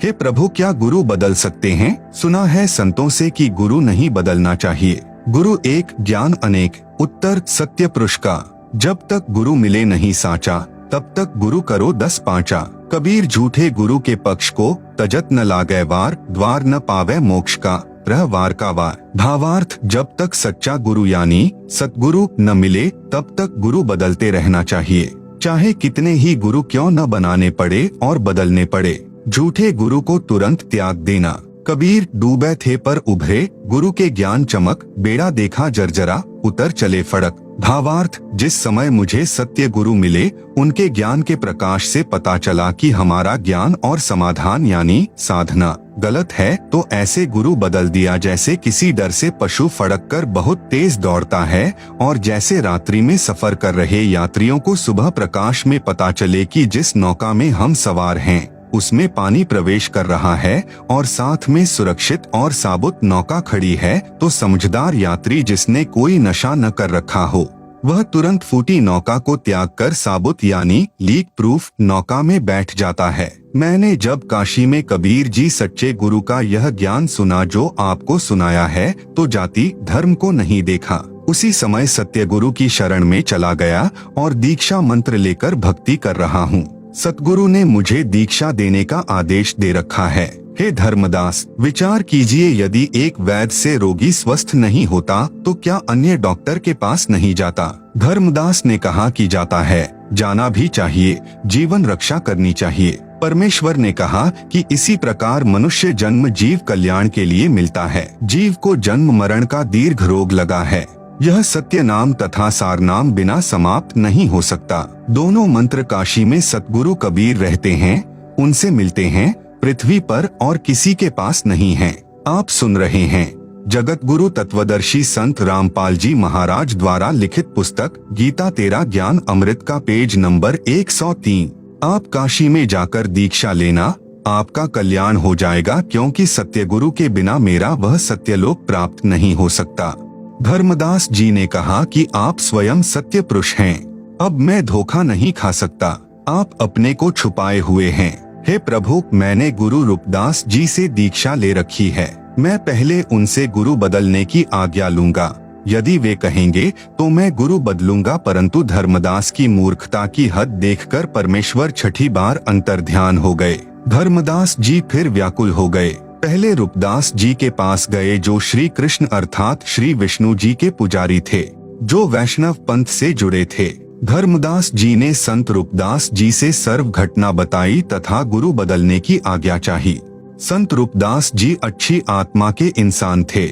हे प्रभु, क्या गुरु बदल सकते हैं? सुना है संतों से कि गुरु नहीं बदलना चाहिए। गुरु एक ज्ञान अनेक। उत्तर सत्य पुरुष का। जब तक गुरु मिले नहीं साचा, तब तक गुरु करो 10 पांचा। कबीर झूठे गुरु के पक्ष को तजत न लागे वार, द्वार न पावे मोक्ष का, रह वार का वार। भावार्थ, जब तक सच्चा गुरु यानी सतगुरु न मिले तब तक गुरु बदलते रहना चाहिए, चाहे कितने ही गुरु क्यों न बनाने पड़े और बदलने पड़े। झूठे गुरु को तुरंत त्याग देना। कबीर डूबे थे पर उभरे, गुरु के ज्ञान चमक, बेड़ा देखा जर्जरा, उतर चले फड़क। भावार्थ, जिस समय मुझे सत्य गुरु मिले, उनके ज्ञान के प्रकाश से पता चला कि हमारा ज्ञान और समाधान यानी साधना गलत है, तो ऐसे गुरु बदल दिया जैसे किसी डर से पशु फड़क कर बहुत तेज दौड़ता है, और जैसे रात्रि में सफर कर रहे यात्रियों को सुबह प्रकाश में पता चले कि जिस नौका में हम सवार हैं उसमें पानी प्रवेश कर रहा है और साथ में सुरक्षित और साबुत नौका खड़ी है, तो समझदार यात्री जिसने कोई नशा न कर रखा हो, वह तुरंत फूटी नौका को त्याग कर साबुत यानी लीक प्रूफ नौका में बैठ जाता है। मैंने जब काशी में कबीर जी सच्चे गुरु का यह ज्ञान सुना जो आपको सुनाया है, तो जाति धर्म को नहीं देखा। उसी समय सत्य गुरु की शरण में चला गया और दीक्षा मंत्र लेकर भक्ति कर रहा हूँ। सतगुरु ने मुझे दीक्षा देने का आदेश दे रखा है। हे धर्मदास, विचार कीजिए, यदि एक वैद्य से रोगी स्वस्थ नहीं होता तो क्या अन्य डॉक्टर के पास नहीं जाता? धर्मदास ने कहा कि जाता है, जाना भी चाहिए, जीवन रक्षा करनी चाहिए। परमेश्वर ने कहा कि इसी प्रकार मनुष्य जन्म जीव कल्याण के लिए मिलता है। जीव को जन्म मरण का दीर्घ रोग लगा है। यह सत्य नाम तथा सार नाम बिना समाप्त नहीं हो सकता। दोनों मंत्र काशी में सतगुरु कबीर रहते हैं, उनसे मिलते हैं, पृथ्वी पर और किसी के पास नहीं हैं। आप सुन रहे हैं जगत गुरु तत्वदर्शी संत रामपाल जी महाराज द्वारा लिखित पुस्तक गीता तेरा ज्ञान अमृत का पेज नंबर 103। आप काशी में जाकर दीक्षा लेना, आपका कल्याण हो जाएगा, क्योंकि सत्य गुरु के बिना मेरा वह सत्यलोक प्राप्त नहीं हो सकता। धर्मदास जी ने कहा कि आप स्वयं सत्य पुरुष हैं, अब मैं धोखा नहीं खा सकता। आप अपने को छुपाए हुए हैं। हे प्रभु, मैंने गुरु रूपदास जी से दीक्षा ले रखी है। मैं पहले उनसे गुरु बदलने की आज्ञा लूंगा। यदि वे कहेंगे तो मैं गुरु बदलूंगा, परंतु धर्मदास की मूर्खता की हद देखकर परमेश्वर छठी बार अंतर्ध्यान हो गए। धर्मदास जी फिर व्याकुल हो गए। पहले रूपदास जी के पास गए जो श्री कृष्ण अर्थात श्री विष्णु जी के पुजारी थे, जो वैष्णव पंथ से जुड़े थे। धर्मदास जी ने संत रूपदास जी से सर्व घटना बताई तथा गुरु बदलने की आज्ञा चाही। संत रूपदास जी अच्छी आत्मा के इंसान थे।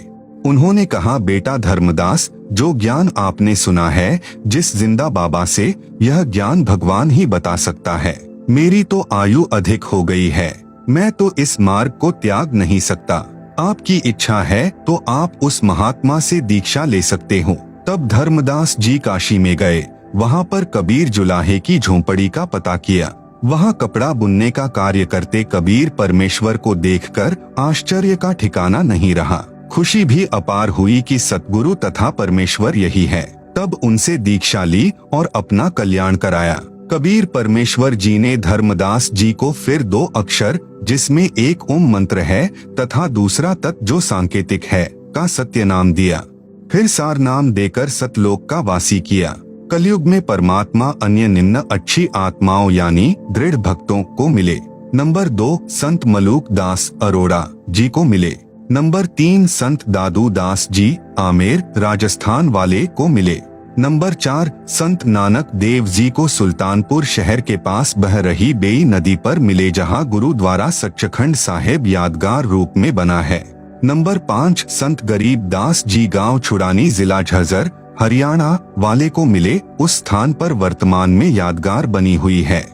उन्होंने कहा, बेटा धर्मदास, जो ज्ञान आपने सुना है जिस जिंदा बाबा से, यह ज्ञान भगवान ही बता सकता है। मेरी तो आयु अधिक हो गई है, मैं तो इस मार्ग को त्याग नहीं सकता। आपकी इच्छा है तो आप उस महात्मा से दीक्षा ले सकते हो। तब धर्मदास जी काशी में गए। वहाँ पर कबीर जुलाहे की झोंपड़ी का पता किया। वहाँ कपड़ा बुनने का कार्य करते कबीर परमेश्वर को देखकर आश्चर्य का ठिकाना नहीं रहा। खुशी भी अपार हुई कि सतगुरु तथा परमेश्वर यही है। तब उनसे दीक्षा ली और अपना कल्याण कराया। कबीर परमेश्वर जी ने धर्मदास जी को फिर 2 अक्षर, जिसमें एक ओम मंत्र है तथा दूसरा तत् जो सांकेतिक है, का सत्य नाम दिया। फिर सार नाम देकर सतलोक का वासी किया। कलयुग में परमात्मा अन्य निम्न अच्छी आत्माओं यानी दृढ़ भक्तों को मिले। नंबर 2 संत मलूक दास अरोड़ा जी को मिले। नंबर 3 संत दादू दास जी आमेर राजस्थान वाले को मिले। नंबर 4 संत नानक देव जी को सुल्तानपुर शहर के पास बह रही बेई नदी पर मिले, जहां गुरु द्वारा सच्चखंड साहिब यादगार रूप में बना है। नंबर 5 संत गरीब दास जी गांव छुड़ानी जिला झज्जर हरियाणा वाले को मिले, उस स्थान पर वर्तमान में यादगार बनी हुई है।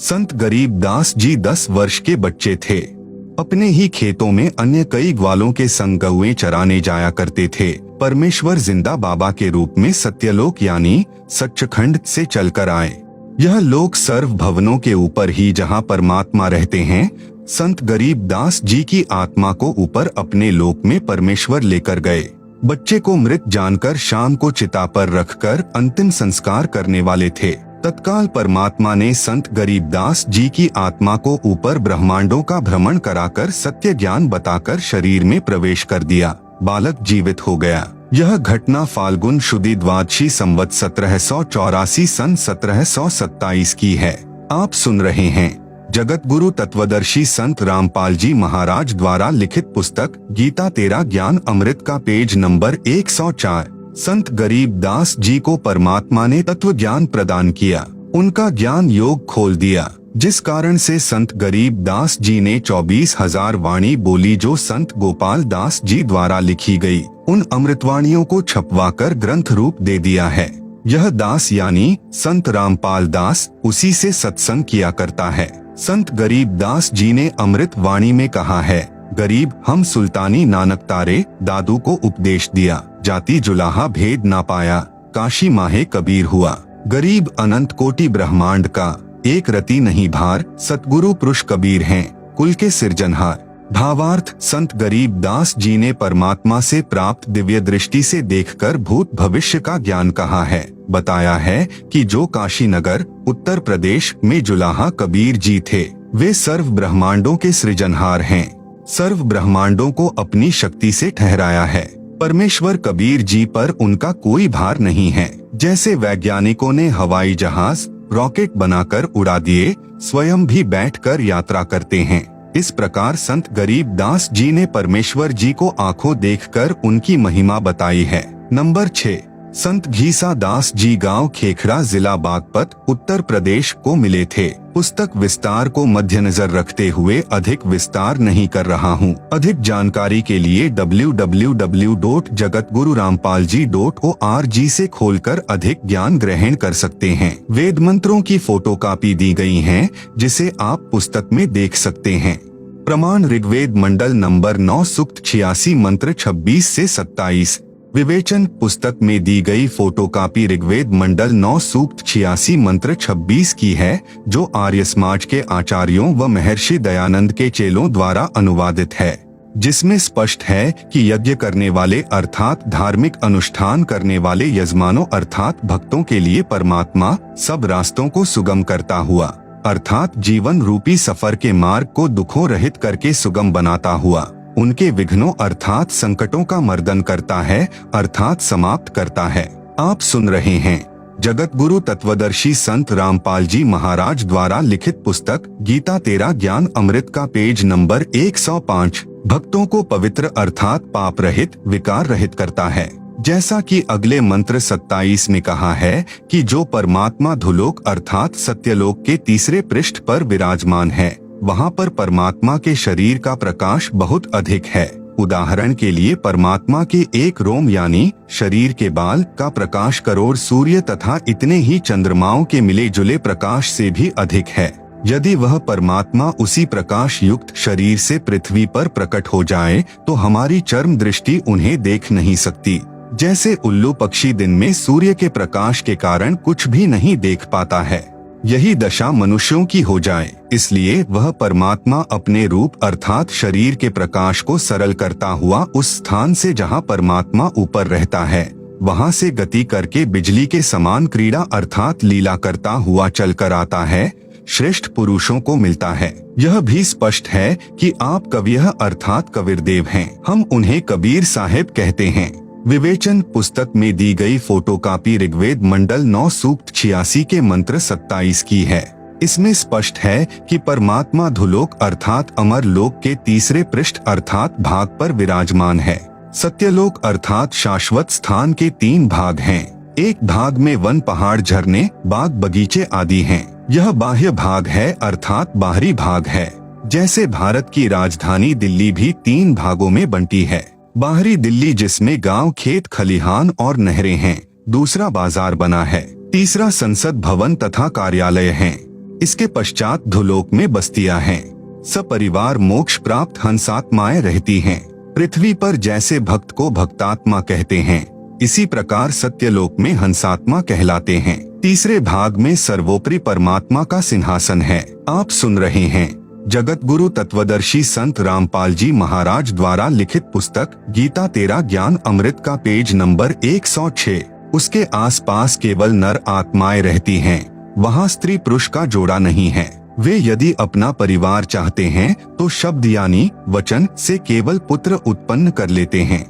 संत गरीब दास जी 10 वर्ष के बच्चे थे। अपने ही खेतों में अन्य कई ग्वालों के संग गौएं चराने जाया करते थे। परमेश्वर जिंदा बाबा के रूप में सत्यलोक यानी सच्चखंड से चलकर आए। यह लोक सर्व भवनों के ऊपर ही जहां परमात्मा रहते हैं। संत गरीब दास जी की आत्मा को ऊपर अपने लोक में परमेश्वर लेकर गए। बच्चे को मृत जानकर शाम को चिता पर रखकर अंतिम संस्कार करने वाले थे। तत्काल परमात्मा ने संत गरीबदास जी की आत्मा को ऊपर ब्रह्मांडों का भ्रमण कराकर सत्य ज्ञान बताकर शरीर में प्रवेश कर दिया। बालक जीवित हो गया। यह घटना फाल्गुन शुदी द्वादशी संवत 1784 सन 1727 की है। आप सुन रहे हैं जगत गुरु तत्वदर्शी संत रामपाल जी महाराज द्वारा लिखित पुस्तक गीता तेरा ज्ञान अमृत का पेज नंबर 104। संत गरीब दास जी को परमात्मा ने तत्व ज्ञान प्रदान किया, उनका ज्ञान योग खोल दिया, जिस कारण से संत गरीब दास जी ने 24,000 वाणी बोली जो संत गोपाल दास जी द्वारा लिखी गई। उन अमृतवाणियों को छपवाकर ग्रंथ रूप दे दिया है। यह दास यानी संत रामपाल दास उसी से सत्संग किया करता है। संत गरीब दास जी ने अमृत वाणी में कहा है, गरीब हम सुल्तानी नानक तारे दादू को उपदेश दिया, जाति जुलाहा भेद ना पाया, काशी माहे कबीर हुआ। गरीब अनंत कोटि ब्रह्मांड का एक रति नहीं भार, सतगुरु पुरुष कबीर हैं कुल के सिरजनहार। भावार्थ संत गरीब दास जी ने परमात्मा से प्राप्त दिव्य दृष्टि से देखकर भूत भविष्य का ज्ञान कहा है। बताया है कि जो काशी नगर उत्तर प्रदेश में जुलाहा कबीर जी थे, वे सर्व ब्रह्मांडों के सृजनहार हैं। सर्व ब्रह्मांडों को अपनी शक्ति से ठहराया है। परमेश्वर कबीर जी पर उनका कोई भार नहीं है। जैसे वैज्ञानिकों ने हवाई जहाज रॉकेट बनाकर उड़ा दिए, स्वयं भी बैठकर यात्रा करते हैं। इस प्रकार संत गरीब दास जी ने परमेश्वर जी को आंखों देखकर उनकी महिमा बताई है। नंबर 6 संत घीसा दास जी गांव खेखड़ा जिला बागपत उत्तर प्रदेश को मिले थे। पुस्तक विस्तार को मद्देनजर रखते हुए अधिक विस्तार नहीं कर रहा हूं। अधिक जानकारी के लिए www.jagatgururampalji.org से खोलकर अधिक ज्ञान ग्रहण कर सकते हैं। वेद मंत्रों की फोटोकॉपी दी गई है, जिसे आप पुस्तक में देख सकते हैं। प्रमाण ऋग्वेद मंडल नंबर 9 सूक्त 86 मंत्र 26 से 27। विवेचन पुस्तक में दी गई फोटोकॉपी ऋग्वेद मंडल 9 सूक्त 86 मंत्र 26 की है, जो आर्य समाज के आचार्यों व महर्षि दयानंद के चेलों द्वारा अनुवादित है, जिसमें स्पष्ट है कि यज्ञ करने वाले अर्थात धार्मिक अनुष्ठान करने वाले यजमानों अर्थात भक्तों के लिए परमात्मा सब रास्तों को सुगम करता हुआ अर्थात जीवन रूपी सफर के मार्ग को दुखों रहित करके सुगम बनाता हुआ उनके विघ्नों अर्थात संकटों का मर्दन करता है अर्थात समाप्त करता है। आप सुन रहे हैं जगत गुरु तत्वदर्शी संत रामपाल जी महाराज द्वारा लिखित पुस्तक गीता तेरा ज्ञान अमृत का पेज नंबर 105। भक्तों को पवित्र अर्थात पाप रहित विकार रहित करता है। जैसा कि अगले मंत्र 27 में कहा है कि जो परमात्मा धुलोक अर्थात सत्यलोक के तीसरे पृष्ठ पर विराजमान है, वहाँ पर परमात्मा के शरीर का प्रकाश बहुत अधिक है। उदाहरण के लिए परमात्मा के एक रोम यानी शरीर के बाल का प्रकाश करोड़ सूर्य तथा इतने ही चंद्रमाओं के मिले जुले प्रकाश से भी अधिक है। यदि वह परमात्मा उसी प्रकाश युक्त शरीर से पृथ्वी पर प्रकट हो जाए तो हमारी चर्म दृष्टि उन्हें देख नहीं सकती। जैसे उल्लू पक्षी दिन में सूर्य के प्रकाश के कारण कुछ भी नहीं देख पाता है, यही दशा मनुष्यों की हो जाए। इसलिए वह परमात्मा अपने रूप अर्थात शरीर के प्रकाश को सरल करता हुआ उस स्थान से जहाँ परमात्मा ऊपर रहता है, वहां से गति करके बिजली के समान क्रीड़ा अर्थात लीला करता हुआ चलकर आता है, श्रेष्ठ पुरुषों को मिलता है। यह भी स्पष्ट है कि आप कवियः अर्थात कबीरदेव हैं। हम उन्हें कबीर साहेब कहते हैं। विवेचन पुस्तक में दी गई फोटोकॉपी ऋग्वेद मंडल 9 सूक्त 86 के मंत्र 27 की है। इसमें स्पष्ट है कि परमात्मा धुलोक अर्थात अमर लोक के तीसरे पृष्ठ अर्थात भाग पर विराजमान है। सत्यलोक अर्थात शाश्वत स्थान के 3 भाग हैं। एक भाग में वन पहाड़ झरने बाग बगीचे आदि हैं। यह बाह्य भाग है अर्थात बाहरी भाग है। जैसे भारत की राजधानी दिल्ली भी 3 भागों में बंटी है। बाहरी दिल्ली जिसमें गांव खेत खलिहान और नहरें हैं, दूसरा बाजार बना है, तीसरा संसद भवन तथा कार्यालय हैं। इसके पश्चात धुलोक में बस्तियां हैं। सपरिवार मोक्ष प्राप्त हंसात्माएं रहती हैं। पृथ्वी पर जैसे भक्त को भक्तात्मा कहते हैं, इसी प्रकार सत्यलोक में हंसात्मा कहलाते हैं। तीसरे भाग में सर्वोपरि परमात्मा का सिंहासन है। आप सुन रहे हैं जगत गुरु तत्वदर्शी संत रामपाल जी महाराज द्वारा लिखित पुस्तक गीता तेरा ज्ञान अमृत का पेज नंबर 106। उसके आसपास केवल नर आत्माएं रहती हैं। वहाँ स्त्री पुरुष का जोड़ा नहीं है। वे यदि अपना परिवार चाहते हैं तो शब्द यानी वचन से केवल पुत्र उत्पन्न कर लेते हैं।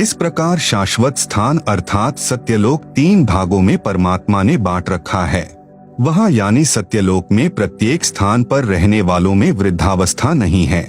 इस प्रकार शाश्वत स्थान अर्थात सत्यलोक 3 भागों में परमात्मा ने बांट रखा है। वहाँ यानी सत्यलोक में प्रत्येक स्थान पर रहने वालों में वृद्धावस्था नहीं है,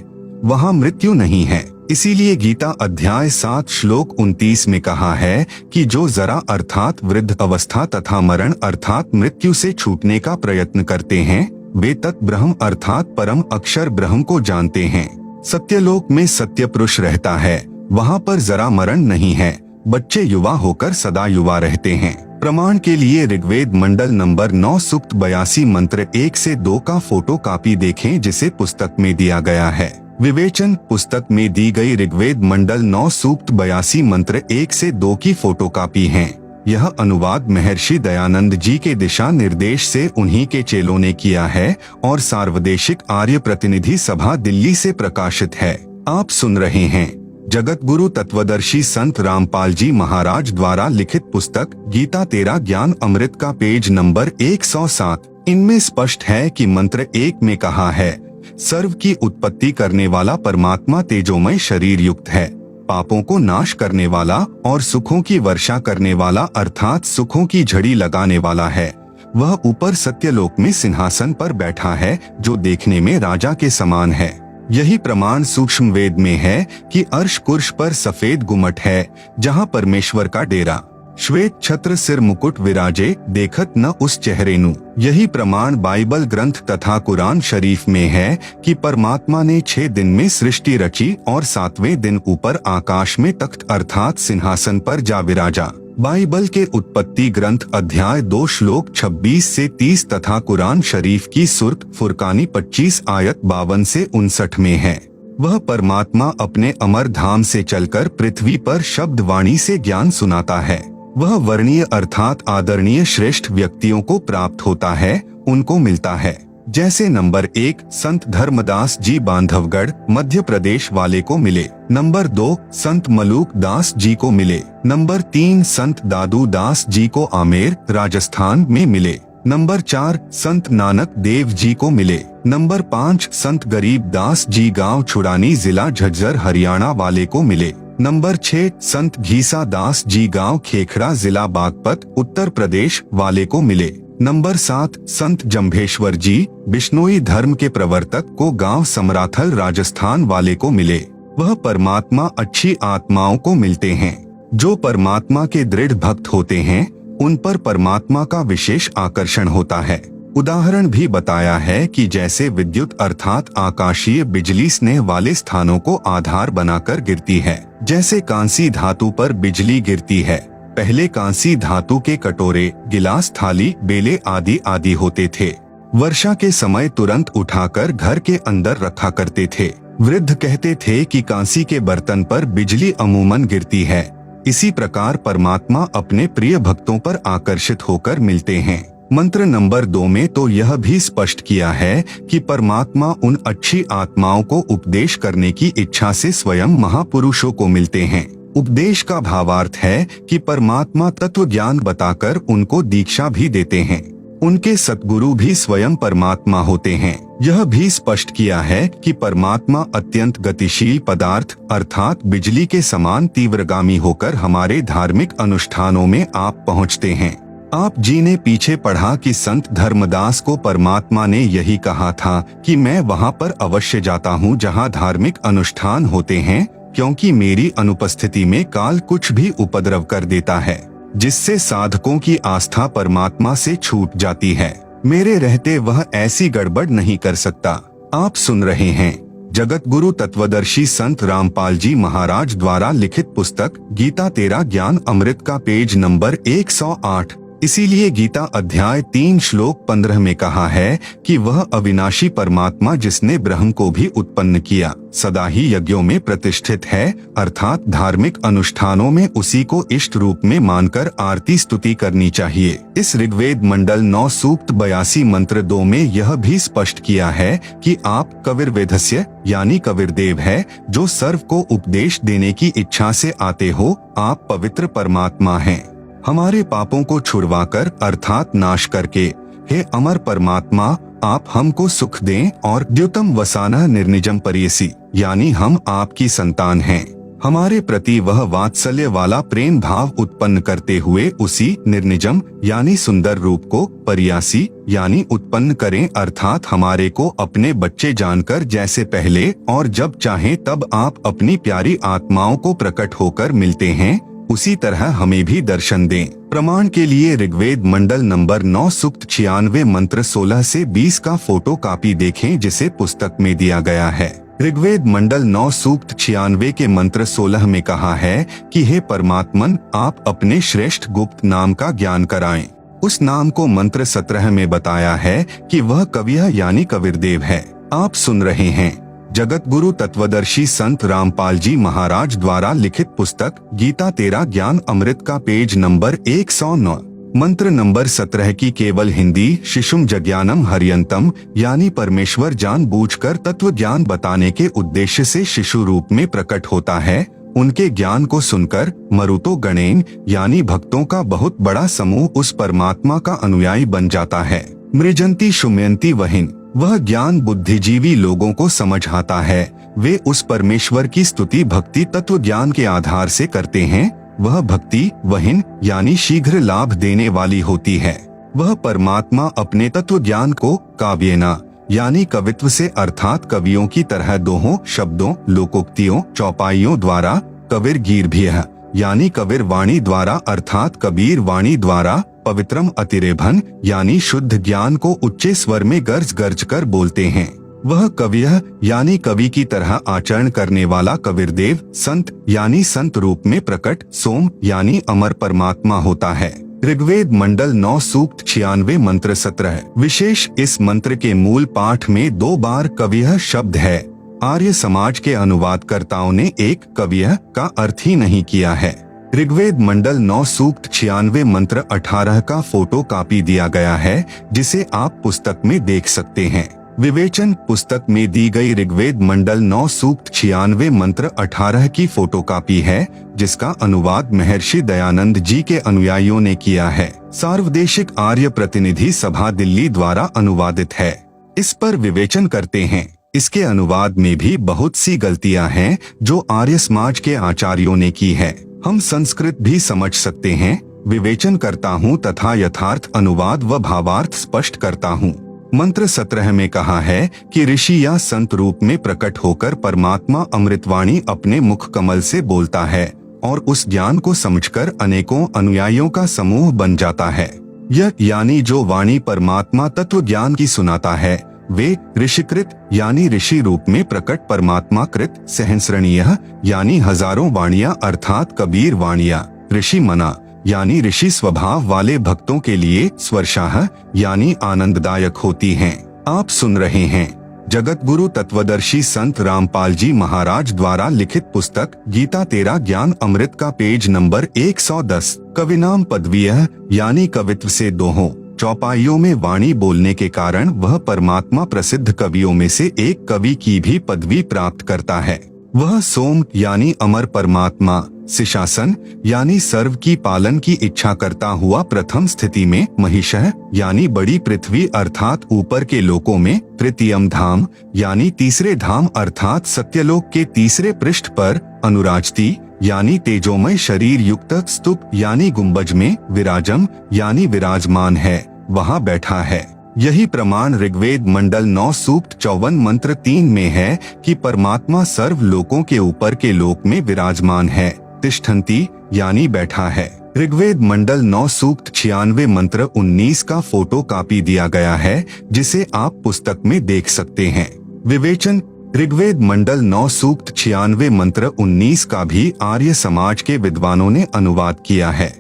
वहाँ मृत्यु नहीं है। इसीलिए गीता अध्याय 7 श्लोक 29 में कहा है कि जो जरा अर्थात वृद्ध अवस्था तथा मरण अर्थात मृत्यु से छूटने का प्रयत्न करते हैं, वे तत् ब्रह्म अर्थात परम अक्षर ब्रह्म को जानते हैं। सत्यलोक में सत्य पुरुष रहता है, वहाँ पर जरा मरण नहीं है। बच्चे युवा होकर सदा युवा रहते हैं। प्रमाण के लिए ऋग्वेद मंडल नंबर 9 सूक्त 82 मंत्र 1 से 2 का फोटो कॉपी देखें जिसे पुस्तक में दिया गया है। विवेचन पुस्तक में दी गई ऋग्वेद मंडल 9 सूक्त 82 मंत्र 1 से 2 की फोटो कॉपी है। यह अनुवाद महर्षि दयानंद जी के दिशा निर्देश से उन्हीं के चेलों ने किया है और सार्वदेशिक आर्य प्रतिनिधि सभा दिल्ली से प्रकाशित है। आप सुन रहे हैं जगत गुरु तत्वदर्शी संत रामपाल जी महाराज द्वारा लिखित पुस्तक गीता तेरा ज्ञान अमृत का पेज नंबर 107। इनमें स्पष्ट है कि मंत्र 1 में कहा है, सर्व की उत्पत्ति करने वाला परमात्मा तेजोमय शरीर युक्त है, पापों को नाश करने वाला और सुखों की वर्षा करने वाला अर्थात सुखों की झड़ी लगाने वाला है। वह ऊपर सत्यलोक में सिंहासन पर बैठा है जो देखने में राजा के समान है। यही प्रमाण सूक्ष्म वेद में है कि अर्श कुर्श पर सफेद गुमट है जहाँ परमेश्वर का डेरा, श्वेत छत्र सिर मुकुट विराजे देखत न उस चेहरे नु। यही प्रमाण बाइबल ग्रंथ तथा कुरान शरीफ में है कि परमात्मा ने 6 दिन में सृष्टि रची और 7वें दिन ऊपर आकाश में तख्त अर्थात सिंहासन पर जा विराजा। बाइबल के उत्पत्ति ग्रंथ अध्याय 2 श्लोक 26 से 30 तथा कुरान शरीफ की सूरत फुरकानी 25 आयत 52 से 59 में है। वह परमात्मा अपने अमर धाम से चलकर पृथ्वी पर शब्द वाणी से ज्ञान सुनाता है। वह वर्णीय अर्थात आदरणीय श्रेष्ठ व्यक्तियों को प्राप्त होता है, उनको मिलता है। जैसे नंबर 1 संत धर्मदास जी बांधवगढ़ मध्य प्रदेश वाले को मिले, नंबर 2 संत मलूक दास जी को मिले, नंबर 3 संत दादू दास जी को आमेर राजस्थान में मिले, नंबर 4 संत नानक देव जी को मिले, नंबर 5 संत गरीब दास जी गांव छुड़ानी जिला झज्जर हरियाणा वाले को मिले, नंबर 6 संत घीसा दास जी गांव खेखड़ा जिला बागपत उत्तर प्रदेश वाले को मिले, नंबर 7 संत जम्भेश्वर जी बिश्नोई धर्म के प्रवर्तक को गांव समराथल राजस्थान वाले को मिले। वह परमात्मा अच्छी आत्माओं को मिलते हैं। जो परमात्मा के दृढ़ भक्त होते हैं उन पर परमात्मा का विशेष आकर्षण होता है। उदाहरण भी बताया है कि जैसे विद्युत अर्थात आकाशीय बिजली स्नेह वाले स्थानों को आधार बनाकर गिरती है, जैसे कांसी धातु पर बिजली गिरती है। पहले कांसी धातु के कटोरे, गिलास, थाली, बेले आदि आदि होते थे। वर्षा के समय तुरंत उठाकर घर के अंदर रखा करते थे। वृद्ध कहते थे कि कांसी के बर्तन पर बिजली अमूमन गिरती है। इसी प्रकार परमात्मा अपने प्रिय भक्तों पर आकर्षित होकर मिलते हैं। मंत्र नंबर 2 में तो यह भी स्पष्ट किया है कि परमात्मा उन अच्छी आत्माओं को उपदेश करने की इच्छा से स्वयं महापुरुषों को मिलते हैं। उपदेश का भावार्थ है कि परमात्मा तत्व ज्ञान बताकर उनको दीक्षा भी देते हैं। उनके सतगुरु भी स्वयं परमात्मा होते हैं। यह भी स्पष्ट किया है कि परमात्मा अत्यंत गतिशील पदार्थ अर्थात बिजली के समान तीव्रगामी होकर हमारे धार्मिक अनुष्ठानों में आप पहुँचते हैं। आप जी ने पीछे पढ़ा कि संत धर्मदास को परमात्मा ने यही कहा था कि मैं वहाँ पर अवश्य जाता हूँ जहाँ धार्मिक अनुष्ठान होते हैं, क्योंकि मेरी अनुपस्थिति में काल कुछ भी उपद्रव कर देता है, जिससे साधकों की आस्था परमात्मा से छूट जाती है। मेरे रहते वह ऐसी गड़बड़ नहीं कर सकता। आप सुन रहे हैं जगत गुरु तत्वदर्शी संत रामपाल जी महाराज द्वारा लिखित पुस्तक गीता तेरा ज्ञान अमृत का पेज नंबर 108। इसीलिए गीता अध्याय 3 श्लोक 15 में कहा है कि वह अविनाशी परमात्मा जिसने ब्रह्म को भी उत्पन्न किया सदा ही यज्ञों में प्रतिष्ठित है, अर्थात धार्मिक अनुष्ठानों में उसी को इष्ट रूप में मानकर आरती स्तुति करनी चाहिए। इस ऋग्वेद मंडल 9 सूक्त 82 मंत्र 2 में यह भी स्पष्ट किया है कि आप कविर्वेधस्य यानी कविर्देव है, जो सर्व को उपदेश देने की इच्छा से आते हो। आप पवित्र परमात्मा हैं, हमारे पापों को छुड़वाकर अर्थात नाश करके। हे अमर परमात्मा, आप हमको सुख दें और द्युतम वसाना निर्निजम परियसी यानी हम आपकी संतान हैं। हमारे प्रति वह वात्सल्य वाला प्रेम भाव उत्पन्न करते हुए उसी निर्निजम यानी सुंदर रूप को परियासी यानी उत्पन्न करें, अर्थात हमारे को अपने बच्चे जानकर जैसे पहले और जब चाहे तब आप अपनी प्यारी आत्माओं को प्रकट होकर मिलते हैं, उसी तरह हमें भी दर्शन दें। प्रमाण के लिए ऋग्वेद मंडल नंबर 9 सूक्त 96 मंत्र 16 से 20 का फोटो कापी देखें, जिसे पुस्तक में दिया गया है। ऋग्वेद मंडल 9 सूक्त 96 के मंत्र 16 में कहा है कि हे परमात्मन, आप अपने श्रेष्ठ गुप्त नाम का ज्ञान कराएं। उस नाम को मंत्र 17 में बताया है कि वह कविया यानी कविर्देव है। आप सुन रहे हैं जगत गुरु तत्वदर्शी संत रामपाल जी महाराज द्वारा लिखित पुस्तक गीता तेरा ज्ञान अमृत का पेज नंबर 109 मंत्र नंबर 17 की केवल हिंदी शिशुम जज्ञानम हरियंतम यानी परमेश्वर जानबूझकर तत्व ज्ञान बताने के उद्देश्य से शिशु रूप में प्रकट होता है। उनके ज्ञान को सुनकर मरुतो गणेन यानी भक्तों का बहुत बड़ा समूह उस परमात्मा का अनुयायी बन जाता है। मृजंती शुमयंती वहिन, वह ज्ञान बुद्धिजीवी लोगों को समझ आता है। वे उस परमेश्वर की स्तुति भक्ति तत्व ज्ञान के आधार से करते हैं। वह भक्ति वहिन यानी शीघ्र लाभ देने वाली होती है। वह परमात्मा अपने तत्व ज्ञान को काव्येना यानी कवित्व से अर्थात कवियों की तरह दोहों शब्दों लोकोक्तियों चौपाइयों द्वारा, कबीर गीर्भियः यानी कबीर वाणी द्वारा अर्थात कबीर वाणी द्वारा, पवित्रम अतिरेभन यानी शुद्ध ज्ञान को उच्चे स्वर में गर्ज गर्ज कर बोलते हैं। वह कवियः यानी कवि की तरह आचरण करने वाला कबीरदेव, संत यानी संत रूप में प्रकट, सोम यानी अमर परमात्मा होता है। ऋग्वेद मंडल 9 सूक्त 96 मंत्र 17। विशेष इस मंत्र के मूल पाठ में 2 बार कवियः शब्द है। आर्य समाज के अनुवादकर्ताओं ने एक कवियः का अर्थ ही नहीं किया है। ऋग्वेद मंडल 9 सूक्त 96 मंत्र 18 का फोटो कापी दिया गया है, जिसे आप पुस्तक में देख सकते हैं। विवेचन पुस्तक में दी गई ऋग्वेद मंडल 9 सूक्त 96 मंत्र 18 की फोटो कापी है, जिसका अनुवाद महर्षि दयानंद जी के अनुयायियों ने किया है। सार्वदेशिक आर्य प्रतिनिधि सभा दिल्ली द्वारा अनुवादित है। इस पर विवेचन करते हैं। इसके अनुवाद में भी बहुत सी गलतियां हैं जो आर्य समाज के आचार्यों ने की है। हम संस्कृत भी समझ सकते हैं। विवेचन करता हूँ तथा यथार्थ अनुवाद व भावार्थ स्पष्ट करता हूँ। मंत्र 17 में कहा है कि ऋषि या संत रूप में प्रकट होकर परमात्मा अमृतवाणी अपने मुख कमल से बोलता है और उस ज्ञान को समझकर अनेकों अनुयायियों का समूह बन जाता है। यह यानी जो वाणी परमात्मा तत्व ज्ञान की सुनाता है, वे ऋषिकृत यानी ऋषि रूप में प्रकट परमात्मा कृत सहस्रणीय यानी हजारों वाणियां अर्थात कबीर वाणियां, ऋषि मना यानी ऋषि स्वभाव वाले भक्तों के लिए स्वर्शाह यानी आनंददायक होती हैं। आप सुन रहे हैं जगत गुरु तत्वदर्शी संत रामपाल जी महाराज द्वारा लिखित पुस्तक गीता तेरा ज्ञान अमृत का पेज नंबर 110। कविनाम पदवीयः यानी कवित्व से दोहों चौपाइयों में वाणी बोलने के कारण वह परमात्मा प्रसिद्ध कवियों में से एक कवि की भी पदवी प्राप्त करता है। वह सोम यानी अमर परमात्मा, सिशासन यानी सर्व की पालन की इच्छा करता हुआ प्रथम स्थिति में महिषः यानी बड़ी पृथ्वी अर्थात ऊपर के लोकों में, तृतीयम धाम यानी तीसरे धाम अर्थात सत्यलोक के तीसरे पृष्ठ पर, अनुराजती यानी तेजोमय शरीर युक्त स्तूप यानी गुंबज में, विराजम यानी विराजमान है, वहाँ बैठा है। यही प्रमाण ऋग्वेद मंडल 9 सूक्त 54 मंत्र 3 में है कि परमात्मा सर्व लोकों के ऊपर के लोक में विराजमान है। तिष्ठन्ति यानी बैठा है। ऋग्वेद मंडल 9 सूक्त 96 मंत्र 19 का फोटो कॉपी दिया गया है, जिसे आप पुस्तक में देख सकते हैं। विवेचन: ऋग्वेद मंडल 9 सूक्त 96 मंत्र 19 का भी आर्य समाज के विद्वानों ने अनुवाद किया है।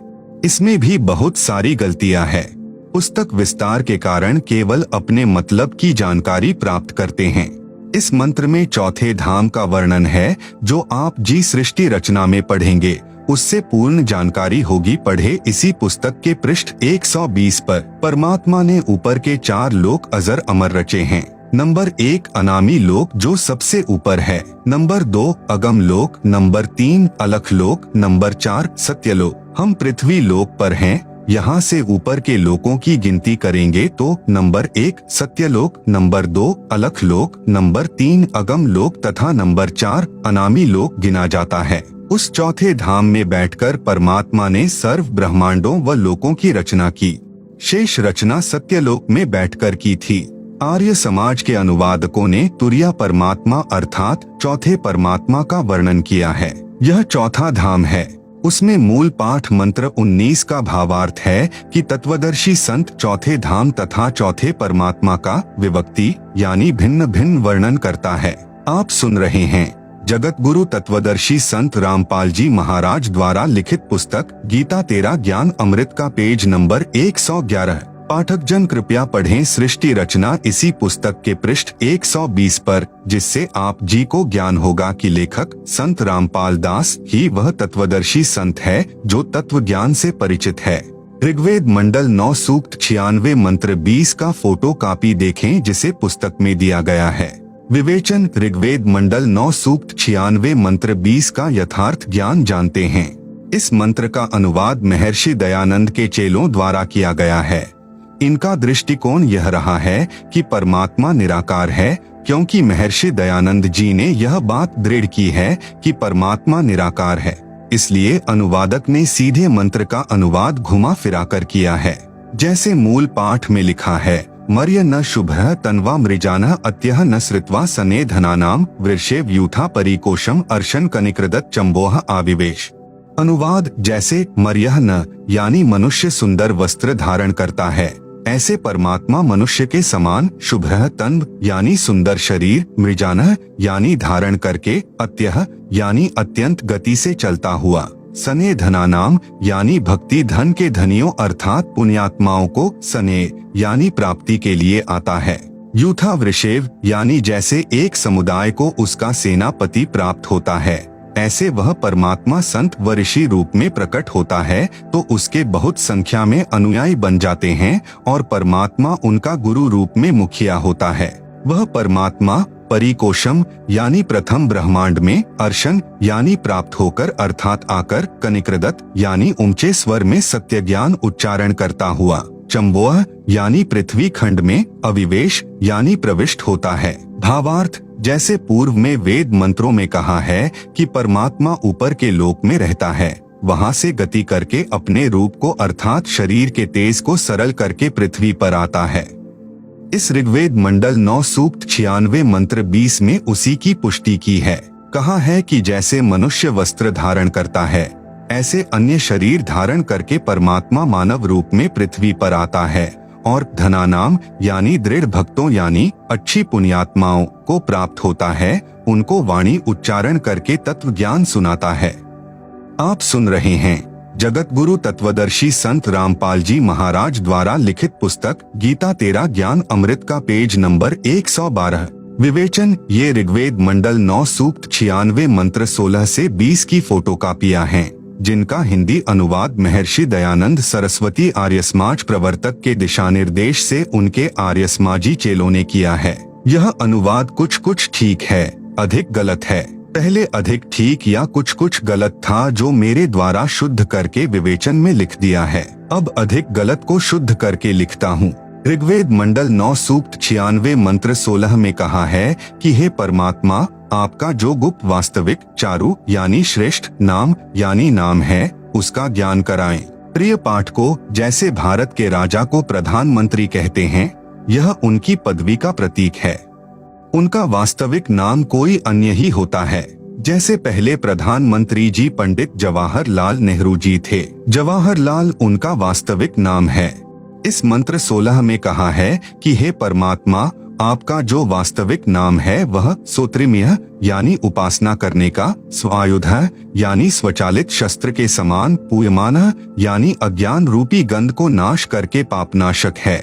इसमें भी बहुत सारी गलतियां हैं। पुस्तक विस्तार के कारण केवल अपने मतलब की जानकारी प्राप्त करते हैं। इस मंत्र में चौथे धाम का वर्णन है, जो आप जी सृष्टि रचना में पढ़ेंगे उससे पूर्ण जानकारी होगी। पढ़े इसी पुस्तक के पृष्ठ 120 पर। परमात्मा ने ऊपर के 4 लोक अजर अमर रचे हैं। नंबर 1 अनामी लोक जो सबसे ऊपर है, नंबर 2 अगम लोक, नंबर 3 अलख लोक, नंबर 4 सत्यलोक। हम पृथ्वी लोक पर हैं। यहाँ से ऊपर के लोकों की गिनती करेंगे तो नंबर 1 सत्यलोक, नंबर 2 अलख लोक, नंबर 3 अगम लोक तथा नंबर 4 अनामी लोक गिना जाता है। उस चौथे धाम में बैठकर परमात्मा ने सर्व ब्रह्मांडों व लोकों की रचना की। शेष रचना सत्यलोक में बैठकर की थी। आर्य समाज के अनुवादकों ने तुरीय परमात्मा अर्थात चौथे परमात्मा का वर्णन किया है। यह चौथा धाम है। उसमें मूल पाठ मंत्र 19 का भावार्थ है कि तत्वदर्शी संत चौथे धाम तथा चौथे परमात्मा का विभक्ति यानी भिन्न भिन्न वर्णन करता है। आप सुन रहे हैं जगत गुरु तत्वदर्शी संत रामपाल जी महाराज द्वारा लिखित पुस्तक गीता तेरा ज्ञान अमृत का पेज नंबर 111। पाठक जन कृपया पढ़ें सृष्टि रचना इसी पुस्तक के पृष्ठ 120 पर, जिससे आप जी को ज्ञान होगा कि लेखक संत रामपाल दास ही वह तत्वदर्शी संत है जो तत्व ज्ञान से परिचित है। ऋग्वेद मंडल 9 सूक्त 96 मंत्र 20 का फोटो कॉपी देखें जिसे पुस्तक में दिया गया है। विवेचन: ऋग्वेद मंडल 9 सूक्त 96 मंत्र 20 का यथार्थ ज्ञान जानते हैं। इस मंत्र का अनुवाद महर्षि दयानंद के चेलों द्वारा किया गया है। इनका दृष्टिकोण यह रहा है कि परमात्मा निराकार है, क्योंकि महर्षि दयानंद जी ने यह बात दृढ़ की है कि परमात्मा निराकार है। इसलिए अनुवादक ने सीधे मंत्र का अनुवाद घुमा फिरा कर किया है। जैसे मूल पाठ में लिखा है, मर्य न शुभः तन्वा मृजानः अत्यः न श्रित्वा सने धनानाम वृषे व्यूथा परिकोशम अर्शन कनिकृदत चंबोह आविवेश। अनुवाद: जैसे मर्यः न यानी मनुष्य सुंदर वस्त्र धारण करता है, ऐसे परमात्मा मनुष्य के समान शुभः तन्व यानी सुंदर शरीर, मृजानः यानी धारण करके, अत्यः यानी अत्यंत गति से चलता हुआ, सने धनानाम यानी भक्ति धन के धनियों अर्थात पुण्यात्माओं को सने यानी प्राप्ति के लिए आता है। यूथा वृषेव यानी जैसे एक समुदाय को उसका सेनापति प्राप्त होता है, ऐसे वह परमात्मा संत व ऋषि रूप में प्रकट होता है तो उसके बहुत संख्या में अनुयायी बन जाते हैं और परमात्मा उनका गुरु रूप में मुखिया होता है। वह परमात्मा परिकोशम यानी प्रथम ब्रह्मांड में, अर्शन यानी प्राप्त होकर अर्थात आकर, कनिकृदत यानी ऊंचे स्वर में सत्य ज्ञान उच्चारण करता हुआ, चंबोह यानी पृथ्वी खंड में, अविवेश यानी प्रविष्ट होता है। भावार्थ: जैसे पूर्व में वेद मंत्रों में कहा है कि परमात्मा ऊपर के लोक में रहता है, वहां से गति करके अपने रूप को अर्थात शरीर के तेज को सरल करके पृथ्वी पर आता है। इस ऋग्वेद मंडल 9 सूक्त 96 मंत्र 20 में उसी की पुष्टि की है। कहा है कि जैसे मनुष्य वस्त्र धारण करता है, ऐसे अन्य शरीर धारण करके परमात्मा मानव रूप में पृथ्वी पर आता है और धनानाम यानी दृढ़ भक्तों यानी अच्छी पुण्यात्माओं को प्राप्त होता है, उनको वाणी उच्चारण करके तत्व ज्ञान सुनाता है। आप सुन रहे हैं जगत गुरु तत्वदर्शी संत रामपाल जी महाराज द्वारा लिखित पुस्तक गीता तेरा ज्ञान अमृत का पेज नंबर 112। विवेचन: ये ऋग्वेद मंडल 9 सूक्त 96 मंत्र 16 से 20 की फोटो कापियां हैं, जिनका हिंदी अनुवाद महर्षि दयानंद सरस्वती आर्य समाज प्रवर्तक के दिशा निर्देश से उनके आर्य समाजी चेलों ने किया है। यह अनुवाद कुछ कुछ ठीक है, अधिक गलत है। पहले अधिक ठीक या कुछ कुछ गलत था जो मेरे द्वारा शुद्ध करके विवेचन में लिख दिया है। अब अधिक गलत को शुद्ध करके लिखता हूँ। ऋग्वेद मंडल 9 सूक्त 96 मंत्र 16 में कहा है कि हे परमात्मा, आपका जो गुप्त वास्तविक चारु यानी श्रेष्ठ नाम यानी नाम है उसका ज्ञान कराएं। प्रिय पाठकों, जैसे भारत के राजा को प्रधानमंत्री कहते हैं, यह उनकी पदवी का प्रतीक है। उनका वास्तविक नाम कोई अन्य ही होता है। जैसे पहले प्रधानमंत्री जी पंडित जवाहरलाल नेहरू जी थे। जवाहरलाल उनका वास्तविक नाम है। इस मंत्र 16 में कहा है कि हे परमात्मा, आपका जो वास्तविक नाम है वह सोत्रिम्य यानी उपासना करने का, स्वायुध यानी स्वचालित शस्त्र के समान, पूयमान यानी अज्ञान रूपी गंध को नाश करके पापनाशक है।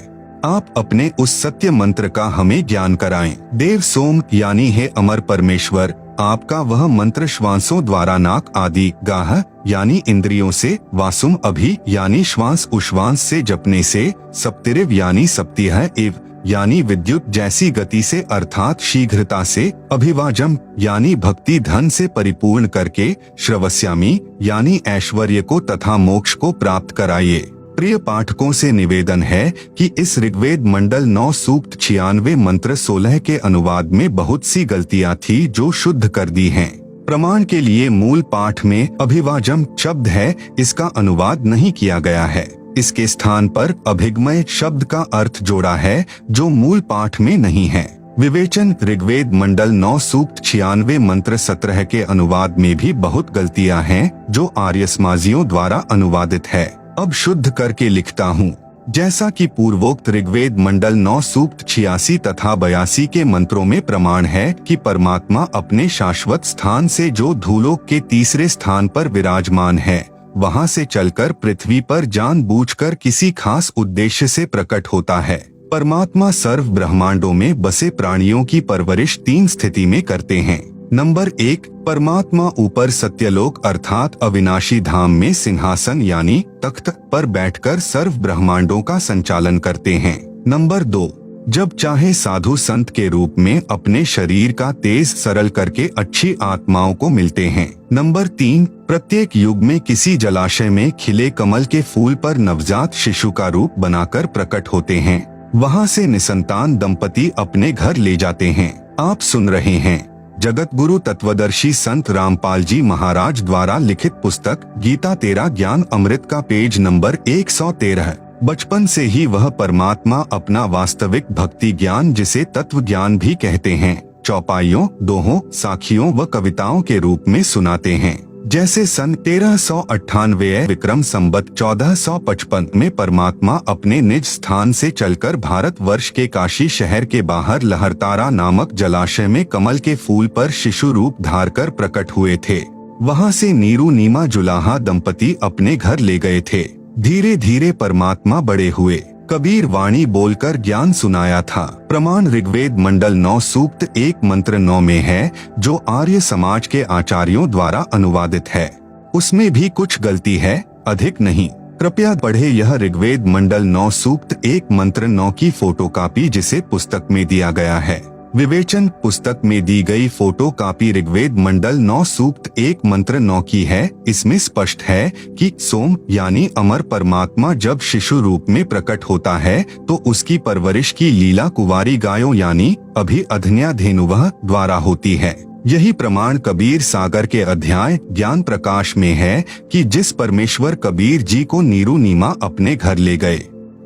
आप अपने उस सत्य मंत्र का हमें ज्ञान कराएं। देव सोम यानी हे अमर परमेश्वर, आपका वह मंत्र श्वासों द्वारा नाक आदि, गाह यानी इंद्रियों से, वासुम अभि यानी श्वास उश्वास से जपने से, सप्तिरिव यानी सप्तिह इव यानी विद्युत जैसी गति से अर्थात शीघ्रता से, अभिवाजम यानी भक्ति धन से परिपूर्ण करके, श्रवस्यामी यानी ऐश्वर्य को तथा मोक्ष को प्राप्त कराइए। प्रिय पाठकों से निवेदन है कि इस ऋग्वेद मंडल 9 सूक्त 96 मंत्र 16 के अनुवाद में बहुत सी गलतियां थी जो शुद्ध कर दी हैं। प्रमाण के लिए मूल पाठ में अभिवाजम शब्द है, इसका अनुवाद नहीं किया गया है। इसके स्थान पर अभिगमय शब्द का अर्थ जोड़ा है जो मूल पाठ में नहीं है। विवेचन ऋग्वेद मंडल 9 सूक्त 96 मंत्र 17 के अनुवाद में भी बहुत गलतियां हैं जो आर्य समाजियों द्वारा अनुवादित है। अब शुद्ध करके लिखता हूँ। जैसा कि पूर्वोक्त ऋग्वेद मंडल 9 सूक्त 86 तथा 82 के मंत्रों में प्रमाण है कि परमात्मा अपने शाश्वत स्थान से जो धूलोक के तीसरे स्थान पर विराजमान है, वहां से चलकर पृथ्वी पर जानबूझकर किसी खास उद्देश्य से प्रकट होता है। परमात्मा सर्व ब्रह्मांडों में बसे प्राणियों की परवरिश 3 स्थिति में करते हैं। नंबर 1, परमात्मा ऊपर सत्यलोक अर्थात अविनाशी धाम में सिंहासन यानी तख्त पर बैठकर सर्व ब्रह्मांडों का संचालन करते हैं। नंबर 2, जब चाहे साधु संत के रूप में अपने शरीर का तेज सरल करके अच्छी आत्माओं को मिलते हैं। नंबर 3, प्रत्येक युग में किसी जलाशय में खिले कमल के फूल पर नवजात शिशु का रूप बनाकर प्रकट होते हैं। वहां से निसंतान दंपति अपने घर ले जाते हैं। आप सुन रहे हैं जगत गुरु तत्वदर्शी संत रामपाल जी महाराज द्वारा लिखित पुस्तक गीता तेरा ज्ञान अमृत का पेज नंबर 113। बचपन से ही वह परमात्मा अपना वास्तविक भक्ति ज्ञान, जिसे तत्व ज्ञान भी कहते हैं, चौपाइयों, दोहों, साखियों व कविताओं के रूप में सुनाते हैं। जैसे सन 1398 विक्रम संवत 1455 में परमात्मा अपने निज स्थान से चलकर भारतवर्ष के काशी शहर के बाहर लहरतारा नामक जलाशय में कमल के फूल पर शिशु रूप धारकर प्रकट हुए थे। वहां से नीरू नीमा जुलाहा दंपति अपने घर ले गए थे। धीरे धीरे परमात्मा बड़े हुए। कबीर वाणी बोलकर ज्ञान सुनाया था। प्रमाण ऋग्वेद मंडल 9 सूक्त 1 मंत्र 9 में है, जो आर्य समाज के आचार्यों द्वारा अनुवादित है। उसमें भी कुछ गलती है, अधिक नहीं। कृपया पढ़े यह ऋग्वेद मंडल 9 सूक्त 1 मंत्र 9 की फोटोकॉपी जिसे पुस्तक में दिया गया है। विवेचन पुस्तक में दी गई फोटो कॉपी ऋग्वेद मंडल 9 सूक्त 1 मंत्र 9 की है। इसमें स्पष्ट है कि सोम यानी अमर परमात्मा जब शिशु रूप में प्रकट होता है तो उसकी परवरिश की लीला कुंवारी गायों यानी अभि अधन्या धेनुवह द्वारा होती है। यही प्रमाण कबीर सागर के अध्याय ज्ञान प्रकाश में है कि जिस परमेश्वर कबीर जी को नीरू नीमा अपने घर ले गए,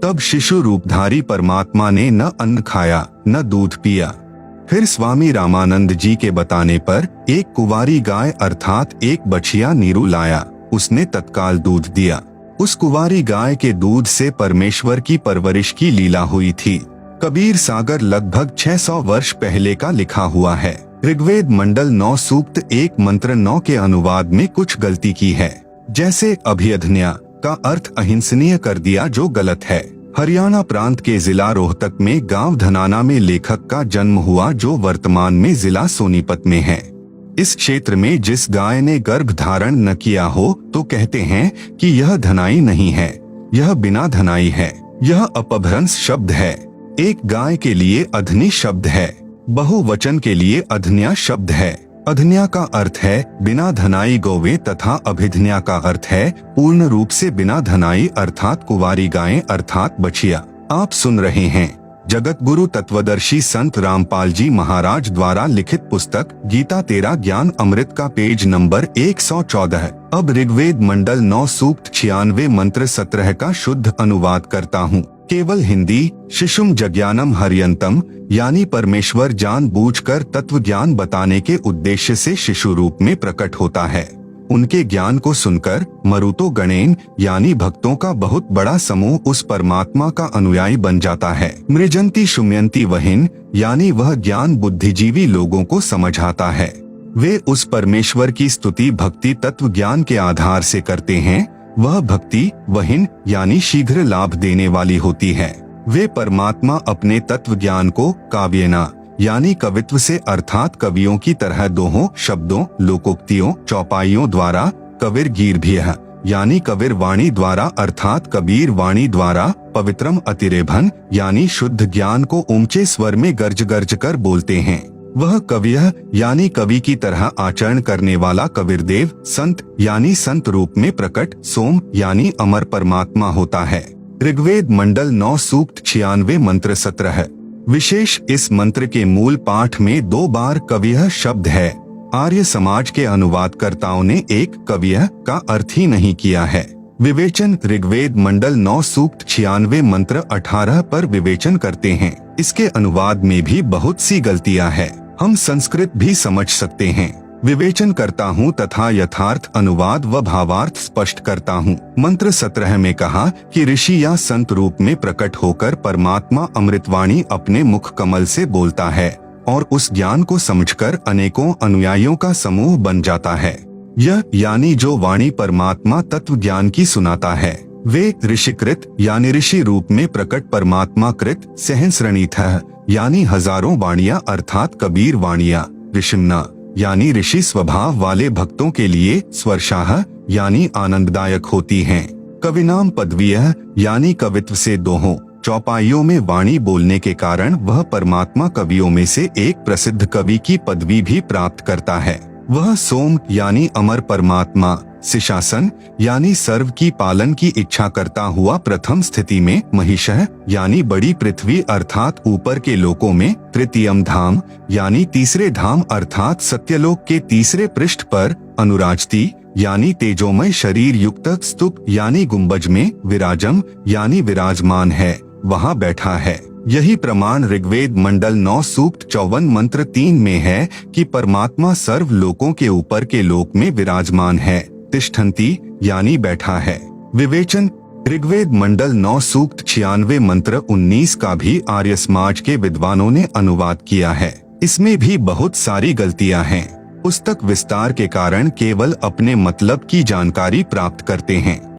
तब शिशु रूपधारी परमात्मा ने न अन्न खाया न दूध पिया। फिर स्वामी रामानंद जी के बताने पर एक कुंवारी गाय अर्थात एक बछिया नीरू लाया। उसने तत्काल दूध दिया। उस कुंवारी गाय के दूध से परमेश्वर की परवरिश की लीला हुई थी। कबीर सागर लगभग 600 वर्ष पहले का लिखा हुआ है। ऋग्वेद मंडल 9 सूक्त 1 मंत्र 9 के अनुवाद में कुछ गलती की है। जैसे अभिअधन्या का अर्थ अहिंसनीय कर दिया, जो गलत है। हरियाणा प्रांत के जिला रोहतक में गांव धनाना में लेखक का जन्म हुआ, जो वर्तमान में जिला सोनीपत में है। इस क्षेत्र में जिस गाय ने गर्भ धारण न किया हो तो कहते हैं कि यह धनाई नहीं है, यह बिना धनाई है। यह अपभ्रंश शब्द है। एक गाय के लिए अधनी शब्द है, बहुवचन के लिए अधन्या शब्द है। अधन्या का अर्थ है बिना धनाई गौवें तथा अभिधन्या का अर्थ है पूर्ण रूप से बिना धनाई अर्थात कुंवारी गायें अर्थात बछिया। आप सुन रहे हैं जगत गुरु तत्वदर्शी संत रामपाल जी महाराज द्वारा लिखित पुस्तक गीता तेरा ज्ञान अमृत का पेज नंबर 114। अब ऋग्वेद मंडल 9 सूक्त 96 मंत्र 17 का शुद्ध अनुवाद करता हूँ। केवल हिंदी। शिशुम जज्ञानम हरियंतम, यानी परमेश्वर जानबूझकर तत्व ज्ञान बताने के उद्देश्य से शिशु रूप में प्रकट होता है। उनके ज्ञान को सुनकर मरुतो गणेन यानी भक्तों का बहुत बड़ा समूह उस परमात्मा का अनुयायी बन जाता है। मृजंती शुम्यंती वहिन, यानी वह ज्ञान बुद्धिजीवी लोगों को समझाता है। वे उस परमेश्वर की स्तुति भक्ति तत्व ज्ञान के आधार से करते हैं। वह भक्ति वहिन यानी शीघ्र लाभ देने वाली होती है। वे परमात्मा अपने तत्व ज्ञान को काव्यना यानी कवित्व से अर्थात कवियों की तरह दोहों शब्दों लोकोक्तियों चौपाइयों द्वारा, कबीर गीर्भियः यानी कबीर वाणी द्वारा अर्थात कबीर वाणी द्वारा, पवित्रम अतिरेभन यानी शुद्ध ज्ञान को ऊंचे स्वर में गर्ज गर्ज कर बोलते हैं। वह कवियः यानी कवि की तरह आचरण करने वाला कबीरदेव, संत यानी संत रूप में प्रकट, सोम यानी अमर परमात्मा होता है। ऋग्वेद मंडल 9 सूक्त 96 मंत्र 17। विशेष इस मंत्र के मूल पाठ में 2 बार कवियः शब्द है। आर्य समाज के अनुवादकर्ताओं ने एक कवियः का अर्थ ही नहीं किया है। विवेचन ऋग्वेद मंडल 9 सूक्त 96 मंत्र 18 पर विवेचन करते हैं। इसके अनुवाद में भी बहुत सी गलतियां हैं। हम संस्कृत भी समझ सकते हैं। विवेचन करता हूँ तथा यथार्थ अनुवाद व भावार्थ स्पष्ट करता हूँ। मंत्र 17 में कहा कि ऋषि या संत रूप में प्रकट होकर परमात्मा अमृतवाणी अपने मुख कमल से बोलता है और उस ज्ञान को समझकर अनेकों अनुयायियों का समूह बन जाता है। यह यानी जो वाणी परमात्मा तत्व ज्ञान की सुनाता है वे ऋषिकृत यानी ऋषि रूप में प्रकट परमात्मा कृत सहस्रणीथः यानी हजारों वाणियां अर्थात कबीर वाणियां, ऋषिम्ना यानी ऋषि स्वभाव वाले भक्तों के लिए स्वर्शाह यानी आनंददायक होती हैं। कविनाम पदवीयः यानी कवित्व से दोहों चौपाइयों में वाणी बोलने के कारण वह परमात्मा कवियों में से एक प्रसिद्ध कवि की पदवी भी प्राप्त करता है। वह सोम यानी अमर परमात्मा, सिशासन यानी सर्व की पालन की इच्छा करता हुआ प्रथम स्थिति में, महिषः यानी बड़ी पृथ्वी अर्थात ऊपर के लोकों में, तृतीयम धाम यानी तीसरे धाम अर्थात सत्यलोक के तीसरे पृष्ठ पर, अनुराजती यानी तेजोमय शरीर युक्त स्तूप यानी गुंबज में, विराजम यानी विराजमान है, वहाँ बैठा है। यही प्रमाण ऋग्वेद मंडल 9 सूक्त 54 मंत्र 3 में है कि परमात्मा सर्व लोकों के ऊपर के लोक में विराजमान है। तिष्ठन्ति यानी बैठा है। विवेचन ऋग्वेद मंडल 9 सूक्त 96 मंत्र 19 का भी आर्य समाज के विद्वानों ने अनुवाद किया है। इसमें भी बहुत सारी गलतियां हैं। पुस्तक विस्तार के कारण केवल अपने मतलब की जानकारी प्राप्त करते हैं।